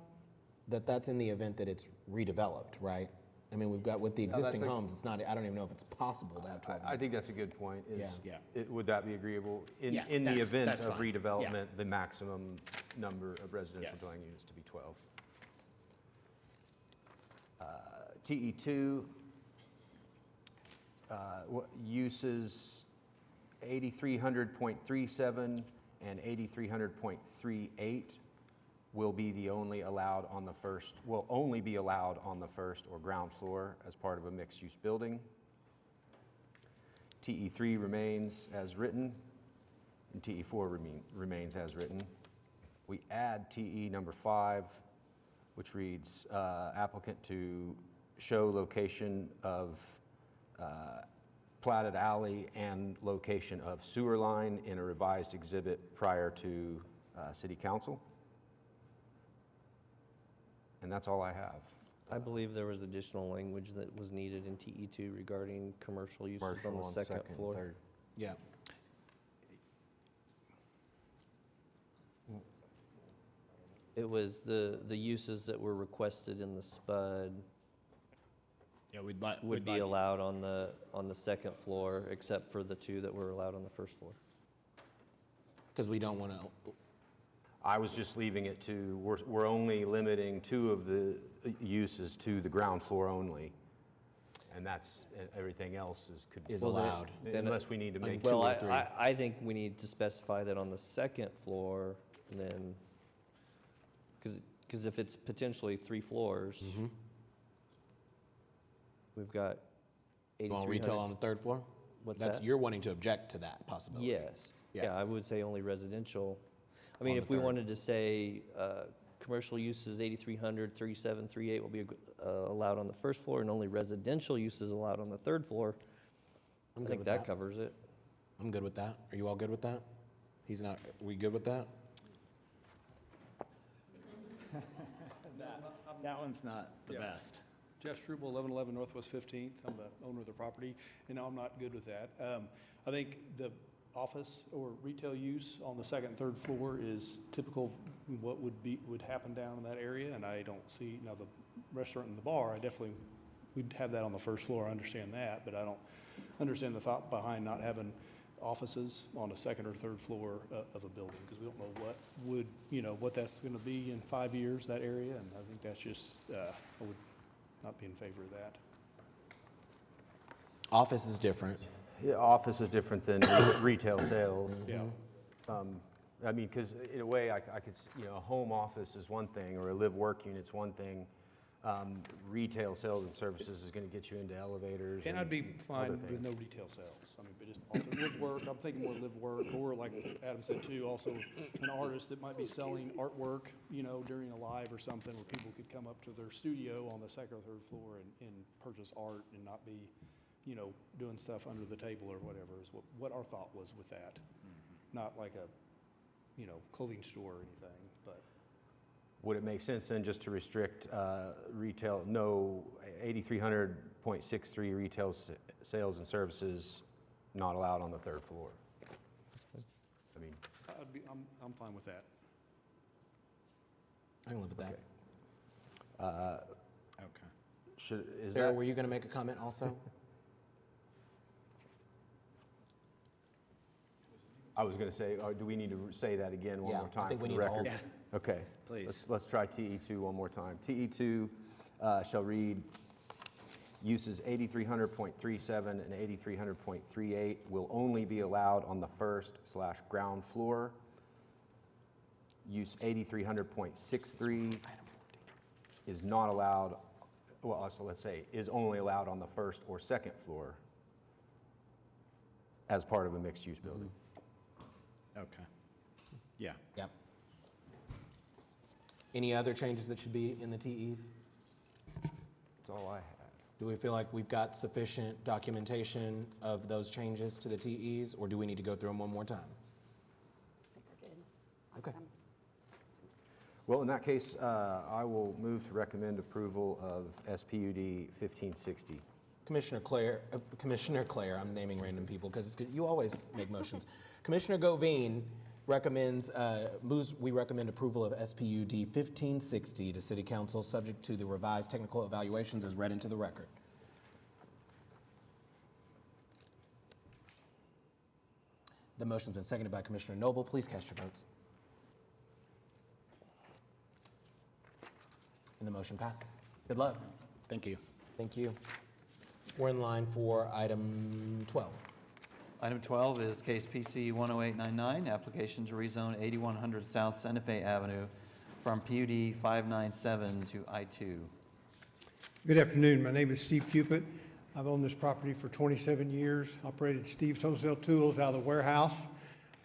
that that's in the event that it's redeveloped, right? I mean, we've got, with the existing homes, it's not, I don't even know if it's possible to have 12 I think that's a good point. Yeah. Would that be agreeable? In Yeah, the that's event of fine. redevelopment, the maximum number of residential Yes. dwelling units to be 12. TE2, uses 8300.37 and 8300.38 will only be allowed on the first or ground floor as part of a mixed-use building. TE3 remains as written, and TE4 remains as written. We add TE number 5, which reads, applicant to show location of platted alley and location of sewer line in a revised exhibit prior to City Council. And that's all I have. I believe there was additional language that was needed in TE2 regarding commercial uses on Commercial the on second and floor. third. Yeah. It was the uses that were requested in the SPUD Yeah, would be allowed on the second floor, except for the 2 that were allowed on the first floor. Because we don't want to, I was just leaving it to, we're only limiting 2 of the uses to the ground floor only. And that's, everything else Is allowed. Unless we need to make Well, 2 or 3. I think we need to specify that on the second floor, then, because if it's potentially 3 floors, we've got you want retail 8,300. on the 3rd floor? What's That's, that? you're wanting to object to that possibility? Yes. Yeah. Yeah, I would say only residential. I mean, On the if we third. wanted to say, commercial uses 8,300, 37, 38 will be allowed on the first floor, and only residential uses allowed on the 3rd floor, I'm I good think with that covers it. I'm good with that. Are you all good with that? He's not, are we good with that? That one's not the best. Jeff Struble, 1111 Northwest 15th. I'm the owner of the property, and no, I'm not good with that. I think the office or retail use on the 2nd and 3rd floor is typical of what would happen down in that area, and I don't see, now the restaurant and the bar, I definitely we'd have that on the first floor, I understand that, but I don't understand the thought behind not having offices on a second or third floor of a building, because we don't know what would, what that's gonna be in 5 years, that area, and I think that's just, I would not be in favor of that. Office is different. Yeah, office is different than retail sales. Yeah. I mean, because in a way, I could, a home office is one thing, or a live-work unit's one thing. Retail sales and services is going to get you into elevators. And I'd be fine other with things. no retail sales. I mean, but just also live work, I'm thinking more live work, or like Adam said too, also an artist that might be selling artwork, during a live or something, where people could come up to their studio on the second or third floor and purchase art and not be, doing stuff under the table or whatever, is what our thought was with that. Not like a, clothing store or anything, but. Would it make sense then just to restrict retail, no 8300.63 retail sales and services not allowed on the third floor? I mean, I'm fine with that. I can live with that. Okay. Sarah, were you going to make a comment also? I was going to say, do we need to say that again one Yeah, more I time think for we the need to hold record? it. Okay. Please. Let's try TE2 one more time. TE2 shall read, uses 8300.37 and 8300.38 will only be allowed on the first/ground floor. Use 8300.63 is not allowed, well, also let's say, is only allowed on the first or second floor as part of a mixed-use building. Okay. Yeah. Yep. Any other changes that should be in the TEs? That's all I had. Do we feel like we've got sufficient documentation of those changes to the TEs, or do we need to go through them one more time? I think we're good. Okay. Well, in that case, I will move to recommend approval of SPUD 1560. Commissioner Claire, I'm naming random people because you always make motions. Commissioner Govine recommends, we recommend approval of SPUD 1560 to City Council, subject to the revised technical evaluations as read into the record. The motion's been seconded by Commissioner Noble. Please cast your votes. And the motion passes. Good luck. Thank you. Thank you. We're in line for item 12. Item 12 is case PC 10899, application to rezone 8100 South Santa Fe Avenue from PUD 597 to I-2. Good afternoon. My name is Steve Cupid. I've owned this property for 27 years, operated Steve's Wholesale Tools out of the warehouse.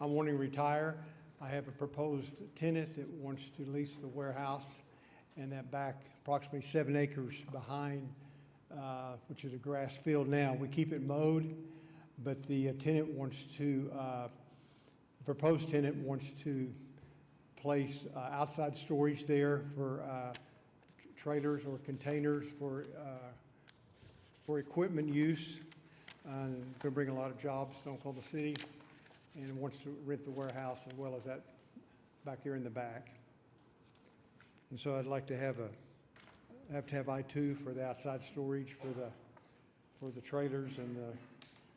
I'm wanting to retire. I have a proposed tenant that wants to lease the warehouse and that back approximately 7 acres behind, which is a grass field now. We keep it mowed, but the tenant wants to, proposed tenant wants to place outside storage there for trailers or containers for equipment use. Going to bring a lot of jobs to Oklahoma City, and wants to rent the warehouse as well as that back here in the back. And so I'd like to have I-2 for the outside storage for the trailers and the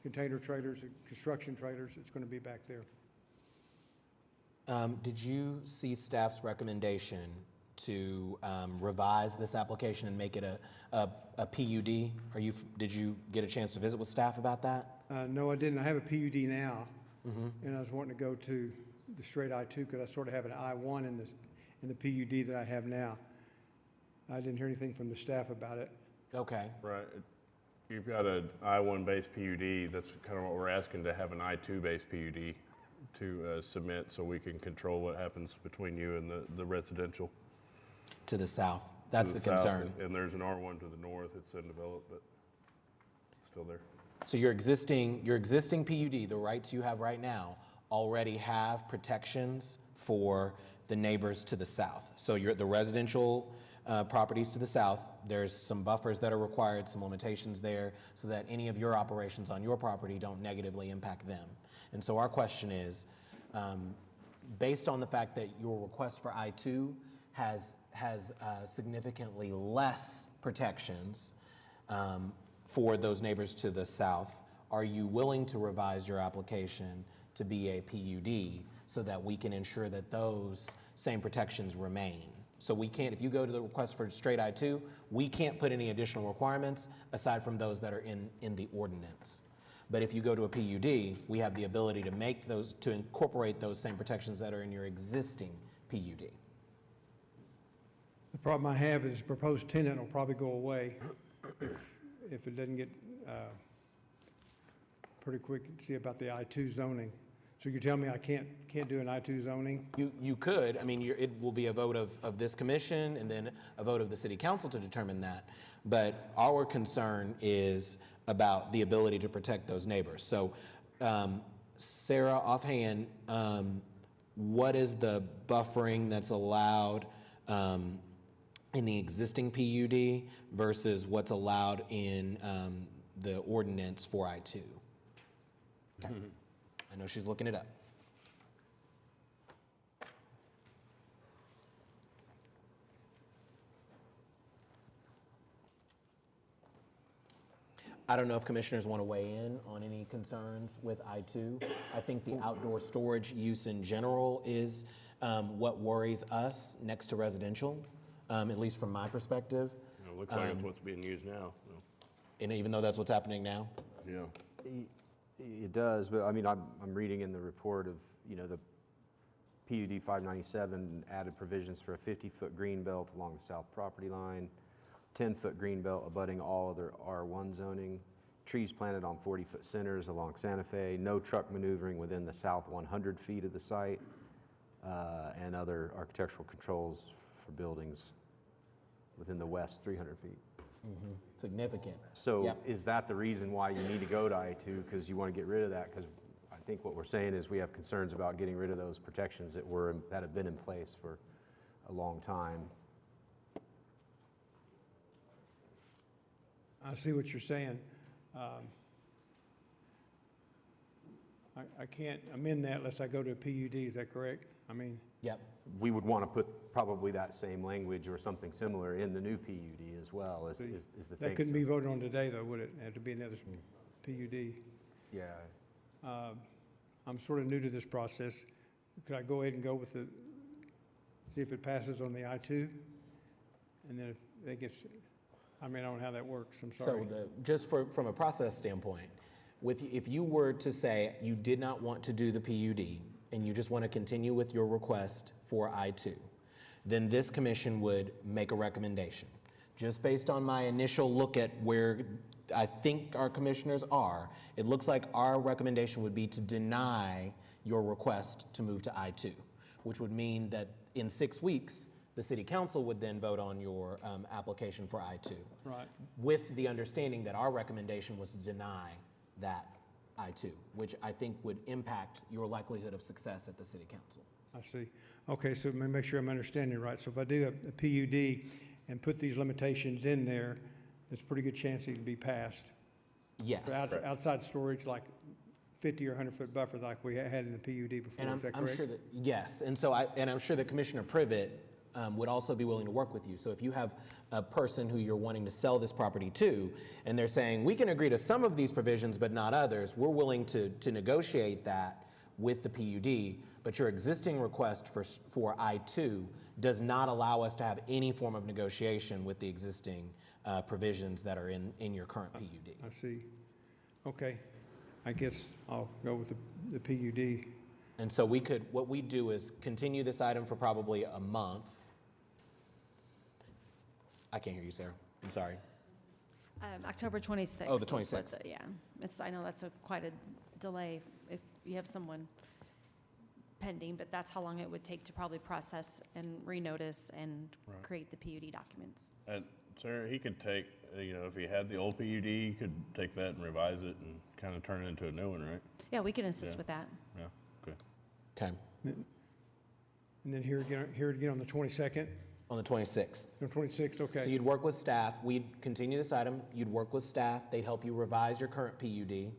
container trailers, and construction trailers. It's going to be back there. Did you see staff's recommendation to revise this application and make it a PUD? Did you get a chance to visit with staff about that? No, I didn't. I have a PUD now, and I was wanting to go to the straight I-2 because I sort of have an I-1 in the PUD that I have now. I didn't hear anything from the staff about it. Okay. Right. You've got an I-1 based PUD. That's kind of what we're asking, to have an I-2 based PUD to submit so we can control what happens between you and the residential. To the south. That's the south, concern. And there's an R1 to the north. It's undeveloped, but it's still there. So your existing PUD, the rights you have right now, already have protections for the neighbors to the south. So the residential properties to the south, there's some buffers that are required, some limitations there, so that any of your operations on your property don't negatively impact them. And so our question is, based on the fact that your request for I-2 has significantly less protections, for those neighbors to the south, are you willing to revise your application to be a PUD so that we can ensure that those same protections remain? So we can't, if you go to the request for straight I-2, we can't put any additional requirements aside from those that are in the ordinance. But if you go to a PUD, we have the ability to make those, to incorporate those same protections that are in your existing PUD. The problem I have is the proposed tenant will probably go away if it doesn't get pretty quick to see about the I-2 zoning. So you tell me I can't do an I-2 zoning? You could, I mean, it will be a vote of this commission and then a vote of the city council to determine that. But our concern is about the ability to protect those neighbors. So Sarah, offhand, what is the buffering that's allowed in the existing PUD versus what's allowed in the ordinance for I-2? Okay. I know she's looking it up. I don't know if commissioners want to weigh in on any concerns with I-2. I think the outdoor storage use in general is what worries us next to residential, at least from my perspective. It looks like it's what's being used now. So. And even though that's what's happening now? Yeah. It does, but I mean, I'm reading in the report of, the PUD 597 added provisions for a 50-foot green belt along the south property line, 10-foot green belt abutting all other R1 zoning, trees planted on 40-foot centers along Santa Fe, no truck maneuvering within the south 100 feet of the site, and other architectural controls for buildings within the west 300 feet. Mm-hmm. Significant. So Yep. is that the reason why you need to go to I-2? Because you want to get rid of that? Because I think what we're saying is we have concerns about getting rid of those protections that have been in place for a long time. I see what you're saying. I can't amend that unless I go to a PUD, is that correct? I mean. Yep. We would want to put probably that same language or something similar in the new PUD as well, is the thing. That couldn't be voted on today, though, would it? It had to be another PUD. Yeah. I'm sort of new to this process. Could I go ahead and go with see if it passes on the I-2? And then if it gets, I mean, I don't know how that works, I'm sorry. So just from a process standpoint, if you were to say you did not want to do the PUD and you just want to continue with your request for I-2, then this commission would make a recommendation. Just based on my initial look at where I think our commissioners are, it looks like our recommendation would be to deny your request to move to I-2, which would mean that in 6 weeks, the city council would then vote on your application for I-2. Right. With the understanding that our recommendation was to deny that I-2, which I think would impact your likelihood of success at the city council. I see. Okay, so let me make sure I'm understanding right. So if I do a PUD and put these limitations in there, there's a pretty good chance it can be passed. Yes. For outside storage, like 50 or 100-foot buffer like we had in the PUD before, And is that I'm correct? sure that, yes, and so I'm sure that Commissioner Privet would also be willing to work with you. So if you have a person who you're wanting to sell this property to, and they're saying, we can agree to some of these provisions, but not others, we're willing to negotiate that with the PUD, but your existing request for I-2 does not allow us to have any form of negotiation with the existing provisions that are in your current PUD. I see. Okay. I guess I'll go with the PUD. And so what we do is continue this item for probably a month. I can't hear you, Sarah. I'm sorry. October 26th. Oh, the was what 26th. Yeah, I know that's quite a delay if you have someone pending, but that's how long it would take to probably process and renotice and Right. create the PUD documents. And Sarah, he could take, if he had the old PUD, he could take that and revise it and kind of turn it into a new one, right? Yeah, we can assist Yeah. with that. Yeah, okay. Okay. And then here again on the 22nd? On the 26th. The 26th, okay. So you'd work with staff, we'd continue this item, you'd work with staff, they'd help you revise your current PUD,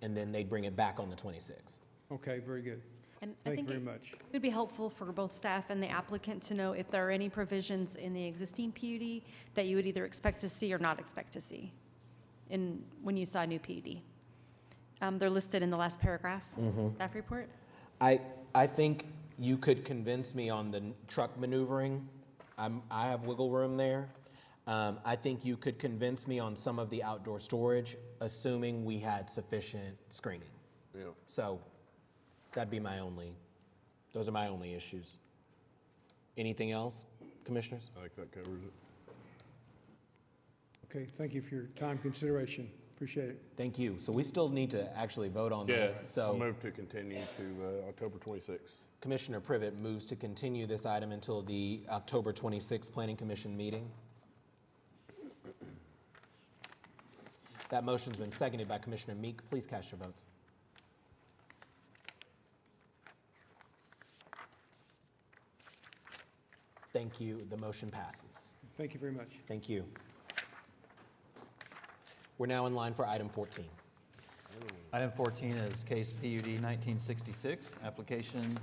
and then they'd bring it back on the 26th. Okay, very good. And I Thank you think very it much. would be helpful for both staff and the applicant to know if there are any provisions in the existing PUD that you would either expect to see or not expect to see. when you saw a new PUD. They're listed in the last paragraph, staff report. I think you could convince me on the truck maneuvering. I have wiggle room there. I think you could convince me on some of the outdoor storage, assuming we had sufficient screening. Yeah. So that'd be those are my only issues. Anything else, commissioners? I think that covers it. Okay, thank you for your time consideration. Appreciate it. Thank you. So we still need to actually vote on Yeah, this. I'll So move to continue to October 26th. Commissioner Privet moves to continue this item until the October 26th Planning Commission meeting. That motion's been seconded by Commissioner Meek. Please cast your votes. Thank you. The motion passes. Thank you very much. Thank you. We're now in line for item 14. Item 14 is case PUD 1966, application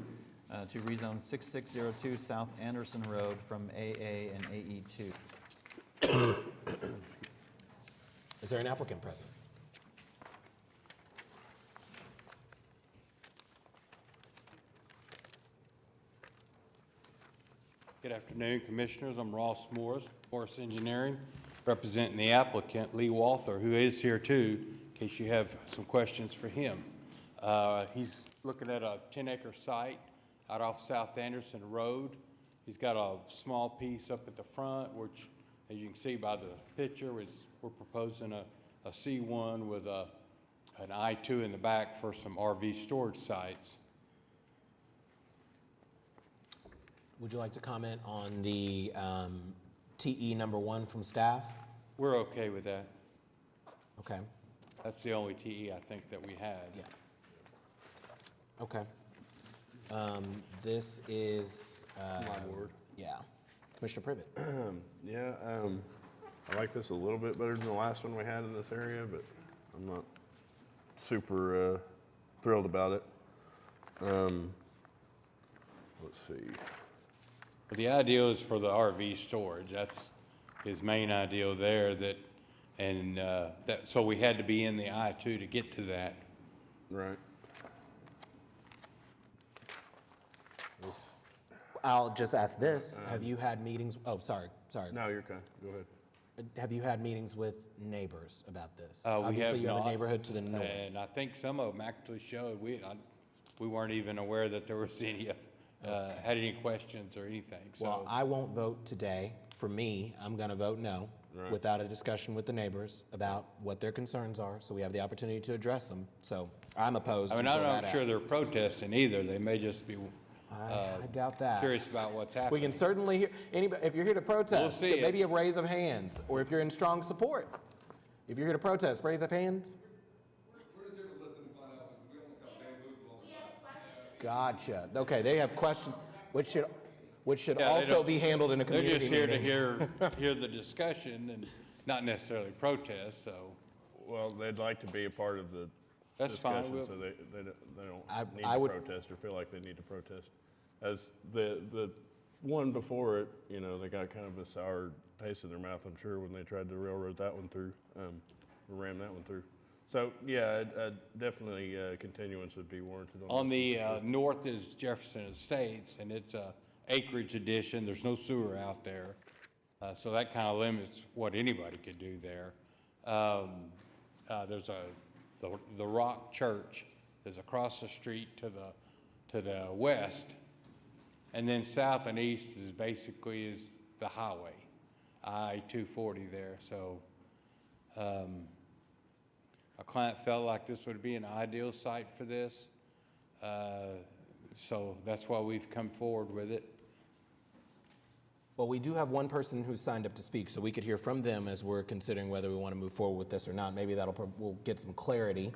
to rezone 6602 South Anderson Road from AA and AE2. Is there an applicant present? Good afternoon, Commissioners. I'm Ross Morris, Morris Engineering, representing the applicant, Lee Walther, who is here too, in case you have some questions for him. He's looking at a 10-acre site out off South Anderson Road. He's got a small piece up at the front, which, as you can see by the picture, we're proposing a C1 with an I-2 in the back for some RV storage sites. Would you like to comment on the TE number 1 from staff? We're okay with that. Okay. That's the only TE I think that we had. Yeah. Okay. This is My ward. Yeah. Commissioner Privet. Yeah, I like this a little bit better than the last one we had in this area, but I'm not super thrilled about it. Let's see. But the ideal is for the RV storage. That's his main ideal there. So we had to be in the I-2 to get to that. Right. I'll just ask this. Have you had meetings? Oh, sorry. No, you're okay. Go ahead. Have you had meetings with neighbors about this? We Obviously, have you have not, a neighborhood to the north. And I think some of them actually showed, we weren't even aware that there was any, had any questions or anything, so. Well, I won't vote today. For me, I'm going to vote no Right. without a discussion with the neighbors about what their concerns are, so we have the opportunity to address them. So I'm opposed I mean, until I'm that not sure they're happens. protesting either. They may just be I doubt that. curious about what's We happening. can certainly hear, if you're here to protest, see it. maybe a raise of hands, or if you're in strong support. If you're here to protest, raise up hands. Gotcha. Okay, they have questions, which should Yeah, they also don't- be handled in a community They're just meeting. here to hear the discussion and not necessarily protest, so. Well, they'd like to be a part of the That's fine, discussion, we'll- so they don't I need to would- protest or feel like they need to protest. As the one before it, they got kind of a sour taste in their mouth, I'm sure, when they tried to railroad that one through, or ram that one through. So, yeah, definitely continuance would be warranted. On this. the north is Jefferson Estates, and it's a acreage addition. There's no sewer out there. So that kind of limits what anybody could do there. There's the Rock Church is across the street to the west. And then south and east is basically the highway, I-240 there. So a client felt like this would be an ideal site for this. So that's why we've come forward with it. Well, we do have one person who's signed up to speak, so we could hear from them as we're considering whether we want to move forward with this or not. Maybe we'll get some clarity.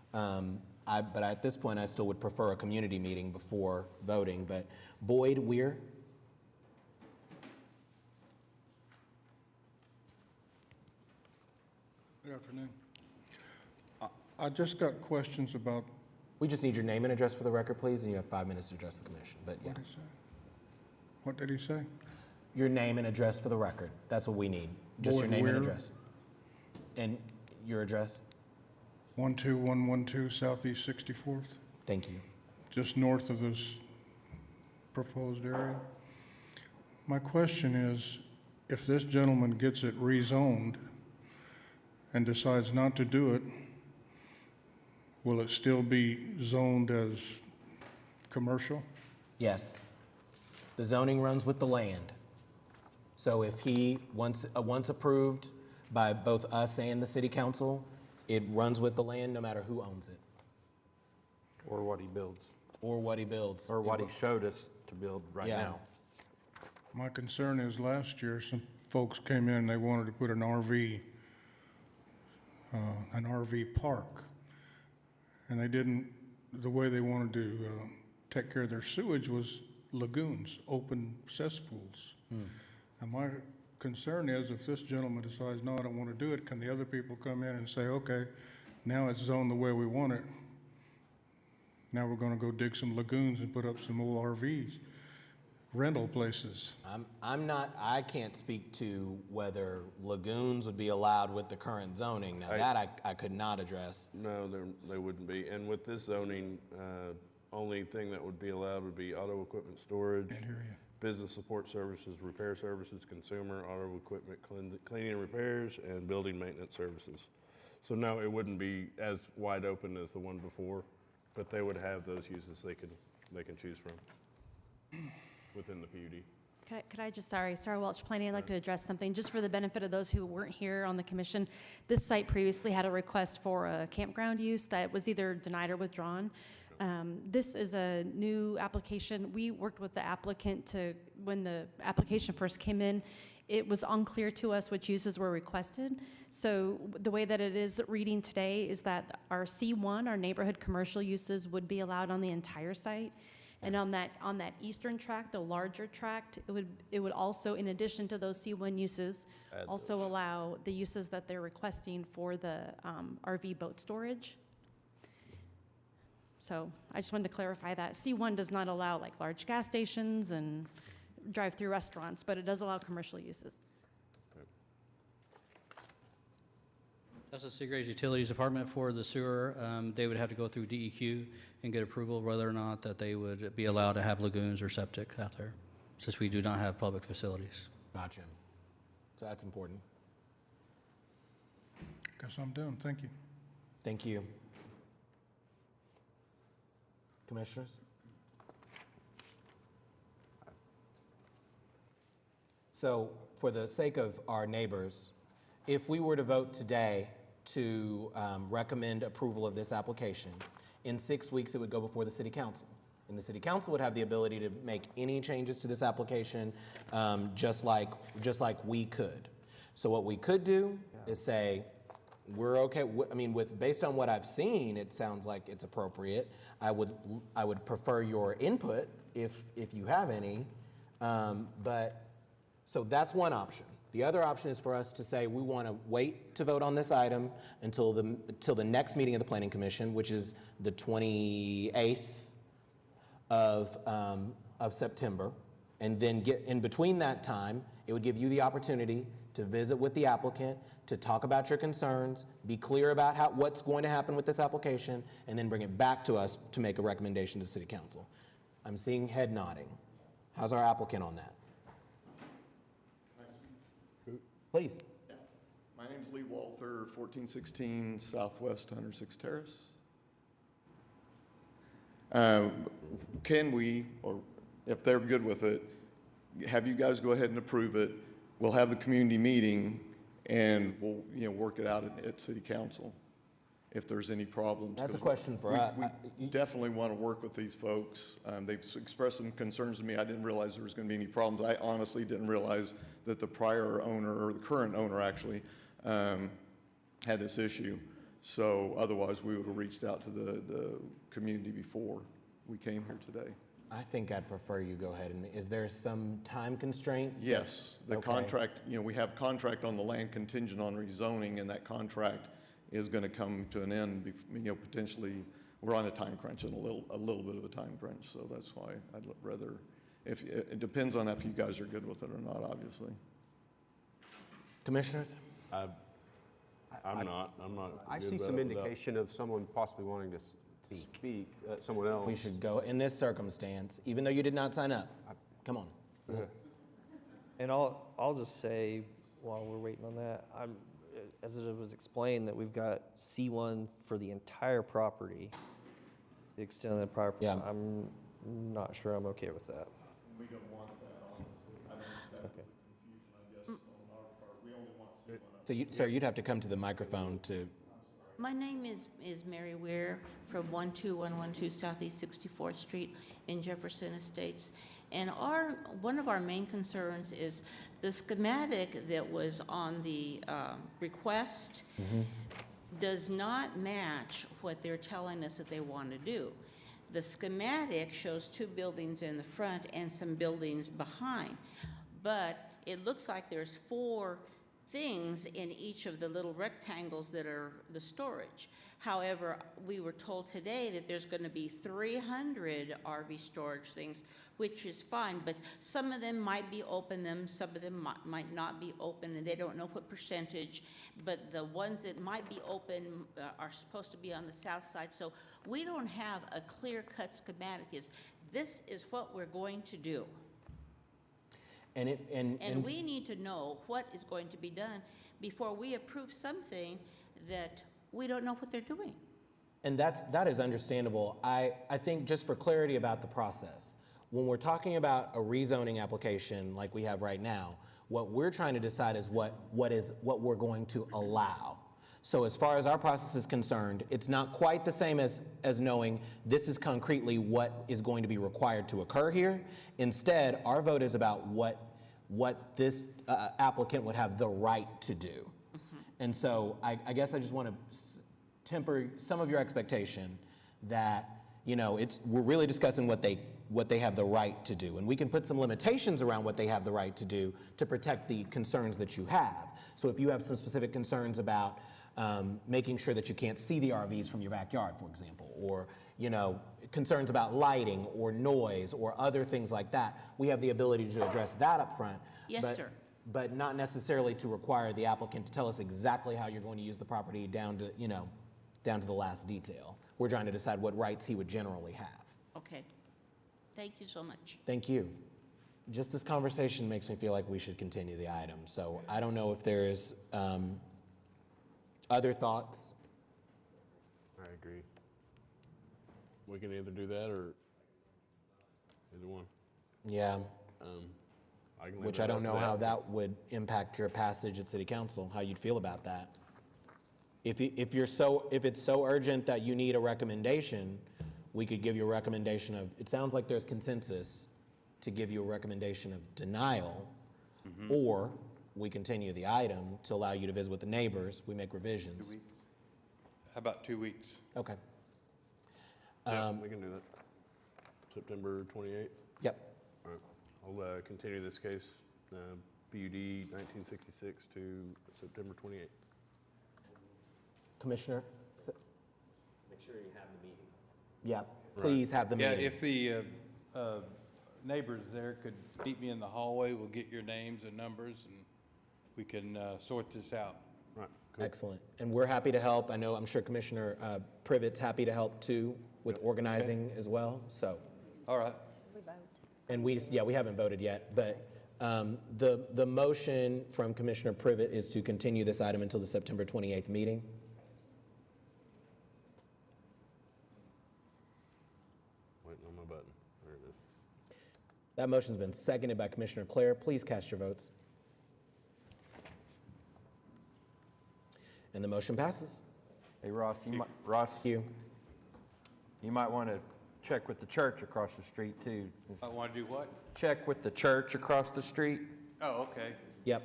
But at this point, I still would prefer a community meeting before voting. But Boyd Weir? Good afternoon. I just got questions about. We just need your name and address for the record, please, and you have 5 minutes to address the commission. But yeah. What did he say? Your name and address for the record. That's what we need. Just your Boyd name and Weir. address. And your address? 12112 Southeast 64th, Thank you. just north of this proposed area. My question is, if this gentleman gets it rezoned and decides not to do it, will it still be zoned as commercial? Yes. The zoning runs with the land. So if he, once approved by both us and the city council, it runs with the land no matter who owns it. Or what he builds. Or what he builds. Or what he showed us to build right Yeah. now. My concern is last year, some folks came in, they wanted to put an RV park. And they didn't, the way they wanted to take care of their sewage was lagoons, open cesspools. And my concern is if this gentleman decides, no, I don't want to do it, can the other people come in and say, okay, now it's zoned the way we want it. Now we're going to go dig some lagoons and put up some old RVs, rental places. I can't speak to whether lagoons would be allowed with the current zoning. Now, I could not address. No, they wouldn't be. And with this zoning, only thing that would be allowed would be auto equipment storage, business support services, repair services, consumer, auto equipment cleaning and repairs, and building maintenance services. So no, it wouldn't be as wide open as the one before, but they would have those uses they can choose from within the PUD. Could I just, sorry, Sarah Welch, Planning, I'd like to address something, just for the benefit of those who weren't here on the commission. This site previously had a request for a campground use that was either denied or withdrawn. This is a new application. We worked with the applicant when the application first came in, it was unclear to us which uses were requested. So the way that it is reading today is that our C1, our neighborhood commercial uses, would be allowed on the entire site. And on that eastern tract, the larger tract, it would also, in addition to those C1 uses, also allow the uses that they're requesting for the RV boat storage. So I just wanted to clarify that. C1 does not allow like large gas stations and drive-through restaurants, but it does allow commercial uses. That's the Seagraves Utilities Department for the sewer. They would have to go through DEQ and get approval whether or not that they would be allowed to have lagoons or septic out there, since we do not have public facilities. Gotcha. So that's important. Guess I'm done. Thank you. Thank you. Commissioners? So for the sake of our neighbors, if we were to vote today to recommend approval of this application, in 6 weeks it would go before the city council. And the city council would have the ability to make any changes to this application just like we could. So what we could do is say, we're okay. I mean, based on what I've seen, it sounds like it's appropriate. I would prefer your input if you have any. So that's one option. The other option is for us to say we want to wait to vote on this item until the next meeting of the Planning Commission, which is the 28th of September, and then in between that time, it would give you the opportunity to visit with the applicant, to talk about your concerns, be clear about what's going to happen with this application, and then bring it back to us to make a recommendation to City Council. I'm seeing head nodding. How's our applicant on that? Please. Yeah. My name's Lee Walther, 1416 Southwest 106 Terrace. Can we, or if they're good with it, have you guys go ahead and approve it? We'll have the community meeting and we'll work it out at City Council if there's any problems. That's a question for us. We definitely want to work with these folks. They've expressed some concerns to me. I didn't realize there was going to be any problems. I honestly didn't realize that the prior owner, or the current owner actually, had this issue. So otherwise, we would have reached out to the community before we came here today. I think I'd prefer you go ahead. And is there some time constraint? Yes, the contract, we have contract on the land contingent on rezoning, and that contract is going to come to an end, potentially. We're on a time crunch and a little bit of a time crunch, so that's why I'd rather, if it depends on if you guys are good with it or not, obviously. Commissioners? I'm not I good see about some it without- indication of someone possibly wanting to speak, someone else. We should go, in this circumstance, even though you did not sign up, come on. And I'll just say, while we're waiting on that, as it was explained, that we've got C1 for the entire property, the extent of the property. Yeah. I'm not sure I'm okay with that. We don't want that, honestly. I don't think that's Okay. confusion, I guess, on our part. We only want C1. So you, sir, you'd have to come to the microphone to, My name is Mary Ware from 12112 Southeast 64th Street in Jefferson Estates. And one of our main concerns is the schematic that was on the request does not match what they're telling us that they want to do. The schematic shows 2 buildings in the front and some buildings behind, but it looks like there's 4 things in each of the little rectangles that are the storage. However, we were told today that there's going to be 300 RV storage things, which is fine, but some of them might be open, some of them might not be open, and they don't know what percentage, but the ones that might be open are supposed to be on the south side. So we don't have a clear-cut schematic. This is what we're going to do. And we need to know what is going to be done before we approve something that we don't know what they're doing. and that is understandable. I think just for clarity about the process, when we're talking about a rezoning application like we have right now, what we're trying to decide is what we're going to allow. So as far as our process is concerned, it's not quite the same as knowing this is concretely what is going to be required to occur here. Instead, our vote is about what this applicant would have the right to do. And so I guess I just want to temper some of your expectation that, we're really discussing what they have the right to do. And we can put some limitations around what they have the right to do to protect the concerns that you have. So if you have some specific concerns about making sure that you can't see the RVs from your backyard, for example, or concerns about lighting or noise or other things like that, we have the ability to address that up front. Yes, sir. But not necessarily to require the applicant to tell us exactly how you're going to use the property down to the last detail. We're trying to decide what rights he would generally have. Okay. Thank you so much. Thank you. Just this conversation makes me feel like we should continue the item. So I don't know if there's other thoughts. I agree. We can either do that or either one. Yeah. I can leave Which it I don't up to know the how applicant. that would impact your passage at City Council, how you'd feel about that. If it's so urgent that you need a recommendation, we could give you a recommendation of, it sounds like there's consensus to give you a recommendation of denial, or we continue the item to allow you to visit with the neighbors, we make revisions. 2 weeks. How about 2 weeks? Okay. Yeah, we can do that. September 28th? Yep. All right. I'll continue this case, PUD 1966 to September 28th. Commissioner? Make sure you have the meeting. Yep, please have the Yeah, meeting. if the neighbors there could meet me in the hallway, we'll get your names and numbers, and we can sort this out. Right. Excellent. And we're happy to help. I'm sure Commissioner Privett's happy to help too with organizing as well, so. All right. And we haven't voted yet, but the motion from Commissioner Privet is to continue this item until the September 28th meeting. Waiting on my button. There it is. That motion's been seconded by Commissioner Clare. Please cast your votes. And the motion passes. Hey, Ross, you might want to check with the church across the street, too. I want to do what? Check with the church across the street. Oh, okay. Yep.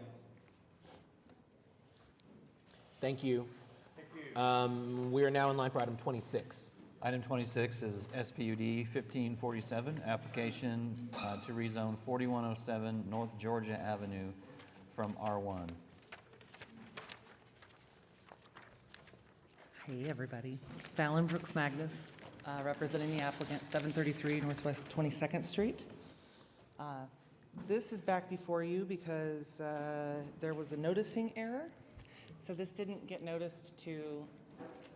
Thank you. We are now in line for item 26. Item 26 is SPUD 1547, application to rezone 4107 North Georgia Avenue from R1. Hey, everybody. Fallon Brooks Magnus, representing the applicant, 733 Northwest 22nd Street. This is back before you because there was a noticing error. So this didn't get noticed to,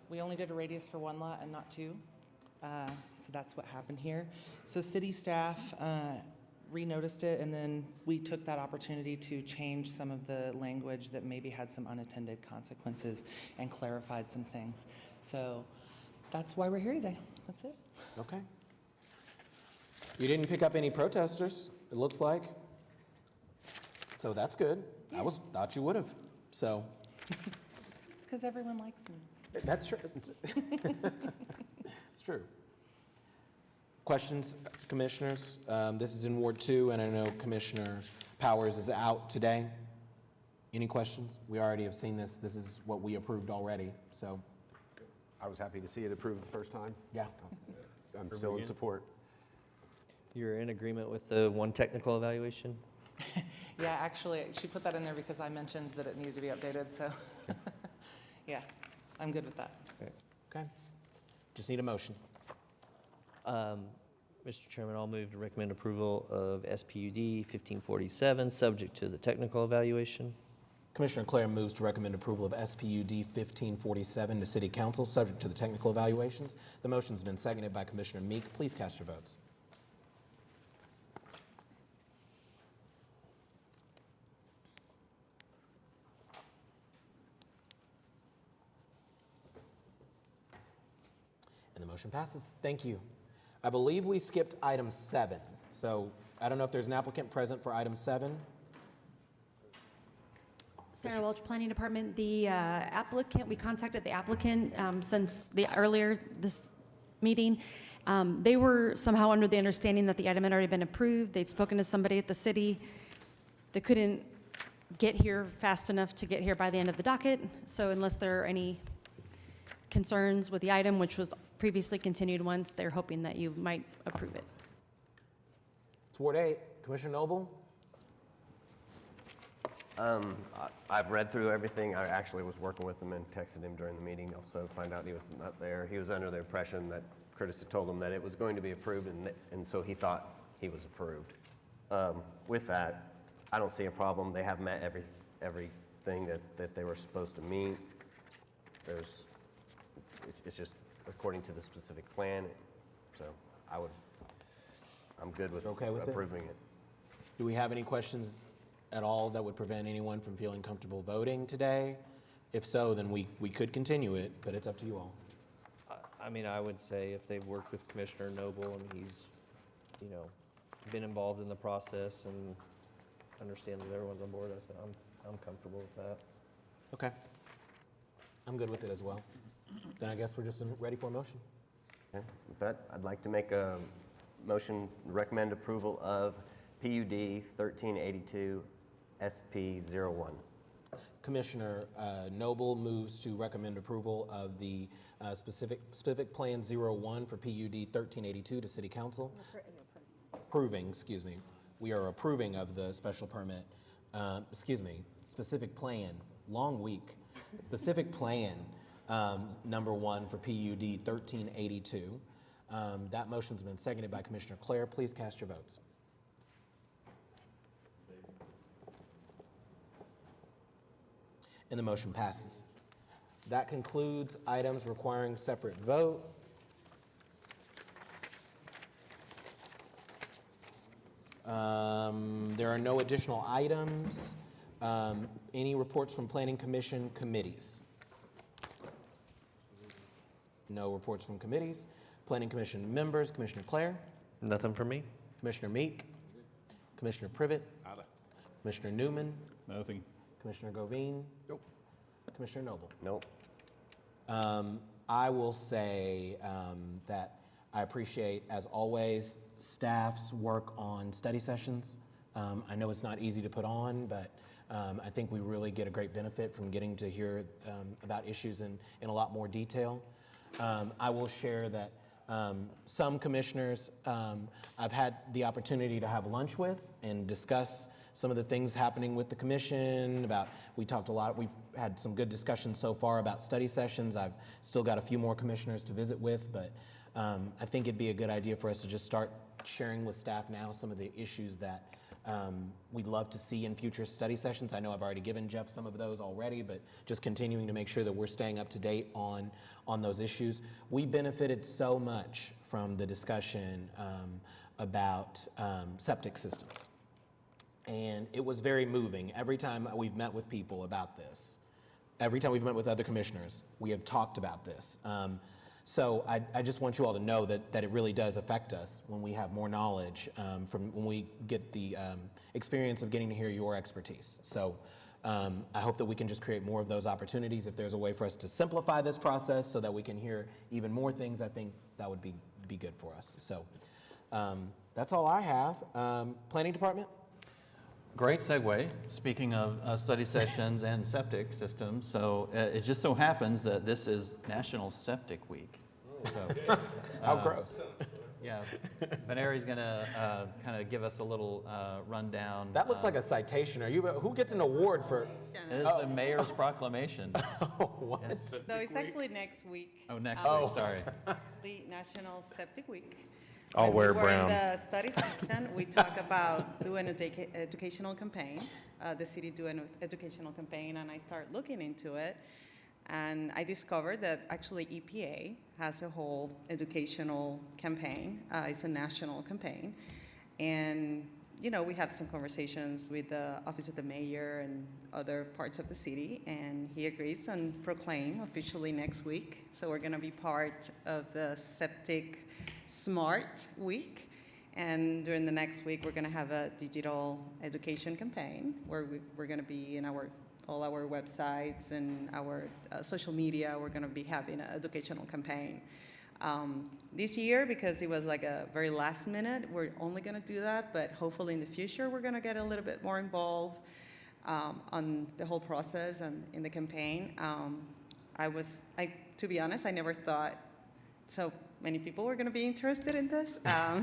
we only did a radius for one lot and not two. So that's what happened here. So city staff re-noticed it, and then we took that opportunity to change some of the language that maybe had some unintended consequences and clarified some things. So that's why we're here today. That's it. Okay. You didn't pick up any protesters, it looks like. So that's good. I thought you would have. So It's because everyone likes me. that's true. It's true. Questions, commissioners? This is in Ward 2, and I know Commissioner Powers is out today. Any questions? We already have seen this. This is what we approved already, so. I was happy to see it approved the first time. Yeah. I'm still in support. You're in agreement with the one technical evaluation? Yeah, actually, she put that in there because I mentioned that it needed to be updated, so, yeah, I'm good with that. Okay. Just need a motion. Mr. Chairman, I'll move to recommend approval of SPUD 1547, subject to the technical evaluation. Commissioner Clare moves to recommend approval of SPUD 1547 to City Council, subject to the technical evaluations. The motion's been seconded by Commissioner Meek. Please cast your votes. And the motion passes. Thank you. I believe we skipped item 7. So I don't know if there's an applicant present for item 7. Sarah Welch, Planning Department. The applicant, we contacted the applicant since earlier this meeting. They were somehow under the understanding that the item had already been approved. They'd spoken to somebody at the city. They couldn't get here fast enough to get here by the end of the docket. So unless there are any concerns with the item, which was previously continued once, they're hoping that you might approve it. It's Ward 8. Commissioner Noble? I've read through everything. I actually was working with him and texted him during the meeting also, find out he was not there. He was under the impression that Curtis had told him that it was going to be approved, and so he thought he was approved. With that, I don't see a problem. They have met everything that they were supposed to meet. It's just according to the specific plan, so I'm good with approving it. Do we have any questions at all that would prevent anyone from feeling comfortable voting today? If so, then we could continue it, but it's up to you all. I mean, I would say if they've worked with Commissioner Noble and he's, been involved in the process and understands that everyone's on board, I said I'm comfortable with that. Okay. I'm good with it as well. Then I guess we're just ready for a motion. Okay. With that, I'd like to make a motion, recommend approval of PUD 1382 SP01. Commissioner Noble moves to recommend approval of the specific plan 01 for PUD 1382 to City Council. We are approving of the special permit, specific plan, long week, specific plan number 1 for PUD 1382. That motion's been seconded by Commissioner Clare. Please cast your votes. And the motion passes. That concludes items requiring separate vote. There are no additional items. Any reports from Planning Commission committees? No reports from committees. Planning Commission members, Commissioner Clare? Nothing for me. Commissioner Meek? Commissioner Privet? Commissioner Newman? Nothing. Commissioner Govine? Nope. Commissioner Noble? Nope. I will say that I appreciate, as always, staff's work on study sessions. I know it's not easy to put on, but I think we really get a great benefit from getting to hear about issues in a lot more detail. I will share that some commissioners I've had the opportunity to have lunch with and discuss some of the things happening with the commission. We talked a lot, we've had some good discussions so far about study sessions. I've still got a few more commissioners to visit with, but I think it'd be a good idea for us to just start sharing with staff now some of the issues that we'd love to see in future study sessions. I know I've already given Jeff some of those already, but just continuing to make sure that we're staying up to date on those issues. We benefited so much from the discussion about septic systems. And it was very moving. Every time we've met with people about this, every time we've met with other commissioners, we have talked about this. So I just want you all to know that it really does affect us when we have more knowledge from when we get the experience of getting to hear your expertise. So I hope that we can just create more of those opportunities. If there's a way for us to simplify this process so that we can hear even more things, I think that would be good for us. So that's all I have. Planning Department? Great segue. Speaking of study sessions and septic systems, so it just so happens that this is National Septic Week. So, How gross. Yeah, Benari's gonna kind of give us a little rundown. That looks like a citation. Who gets an award for? It is the mayor's proclamation. What? Yes. No, it's actually next week. Oh, next week, sorry. The National Septic Week. I'll wear When we were brown. in the study session, we talk about doing an educational campaign, the city do an educational campaign, and I start looking into it. And I discovered that actually EPA has a whole educational campaign. It's a national campaign. And, you know, we had some conversations with the Office of the Mayor and other parts of the city, and he agrees on proclaim officially next week. So we're going to be part of the Septic Smart Week. And during the next week, we're going to have a digital education campaign where we're going to be in all our websites and our social media. We're going to be having an educational campaign. This year, because it was like a very last minute, we're only going to do that, but hopefully in the future, we're going to get a little bit more involved on the whole process and in the campaign. To be honest, I never thought so many people were going to be interested in this. Yeah,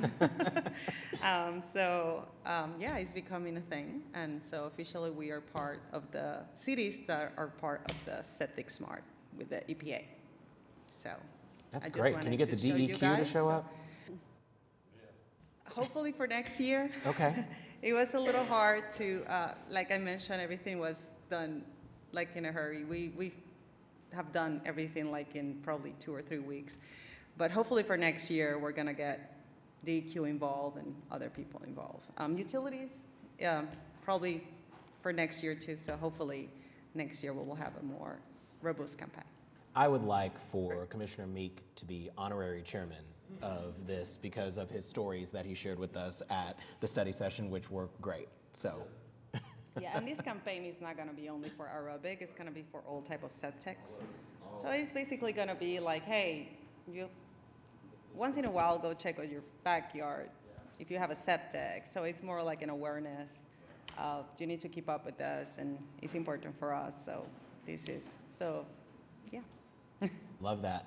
it's becoming a thing. And so officially we are part of the cities that are part of the Septic Smart with the EPA. So That's I just great. Can you wanted get the show you DEQ to guys. show up? Hopefully for next year. Okay. It was a little hard to, like I mentioned, everything was done like in a hurry. We have done everything like in probably 2 or 3 weeks. But hopefully for next year, we're going to get DEQ involved and other people involved. Utilities, probably for next year too. So hopefully next year we will have a more robust campaign. I would like for Commissioner Meek to be honorary chairman of this because of his stories that he shared with us at the study session, which were great. So. Yeah, and this campaign is not going to be only for aerobic. It's going to be for all type of septics. So it's basically going to be like, hey, you once in a while go check out your backyard if you have a septic. So it's more like an awareness of you need to keep up with this, and it's important for us. So this is, so yeah. Love that.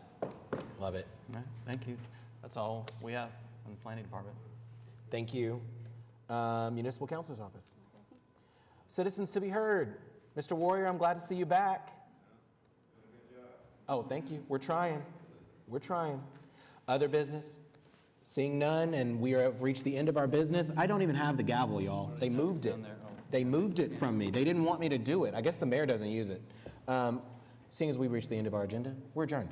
Love it. All right, thank you. That's all we have in the planning department. Thank you. Municipal Counselor's Office. Citizens to be heard. Mr. Warrior, I'm glad to see you back. Oh, thank you. We're trying. We're trying. Other business? Seeing none, and we have reached the end of our business. I don't even have the gavel, y'all. They moved it. They moved it from me. They didn't want me to do it. I guess the mayor doesn't use it. Seeing as we've reached the end of our agenda, we're adjourned.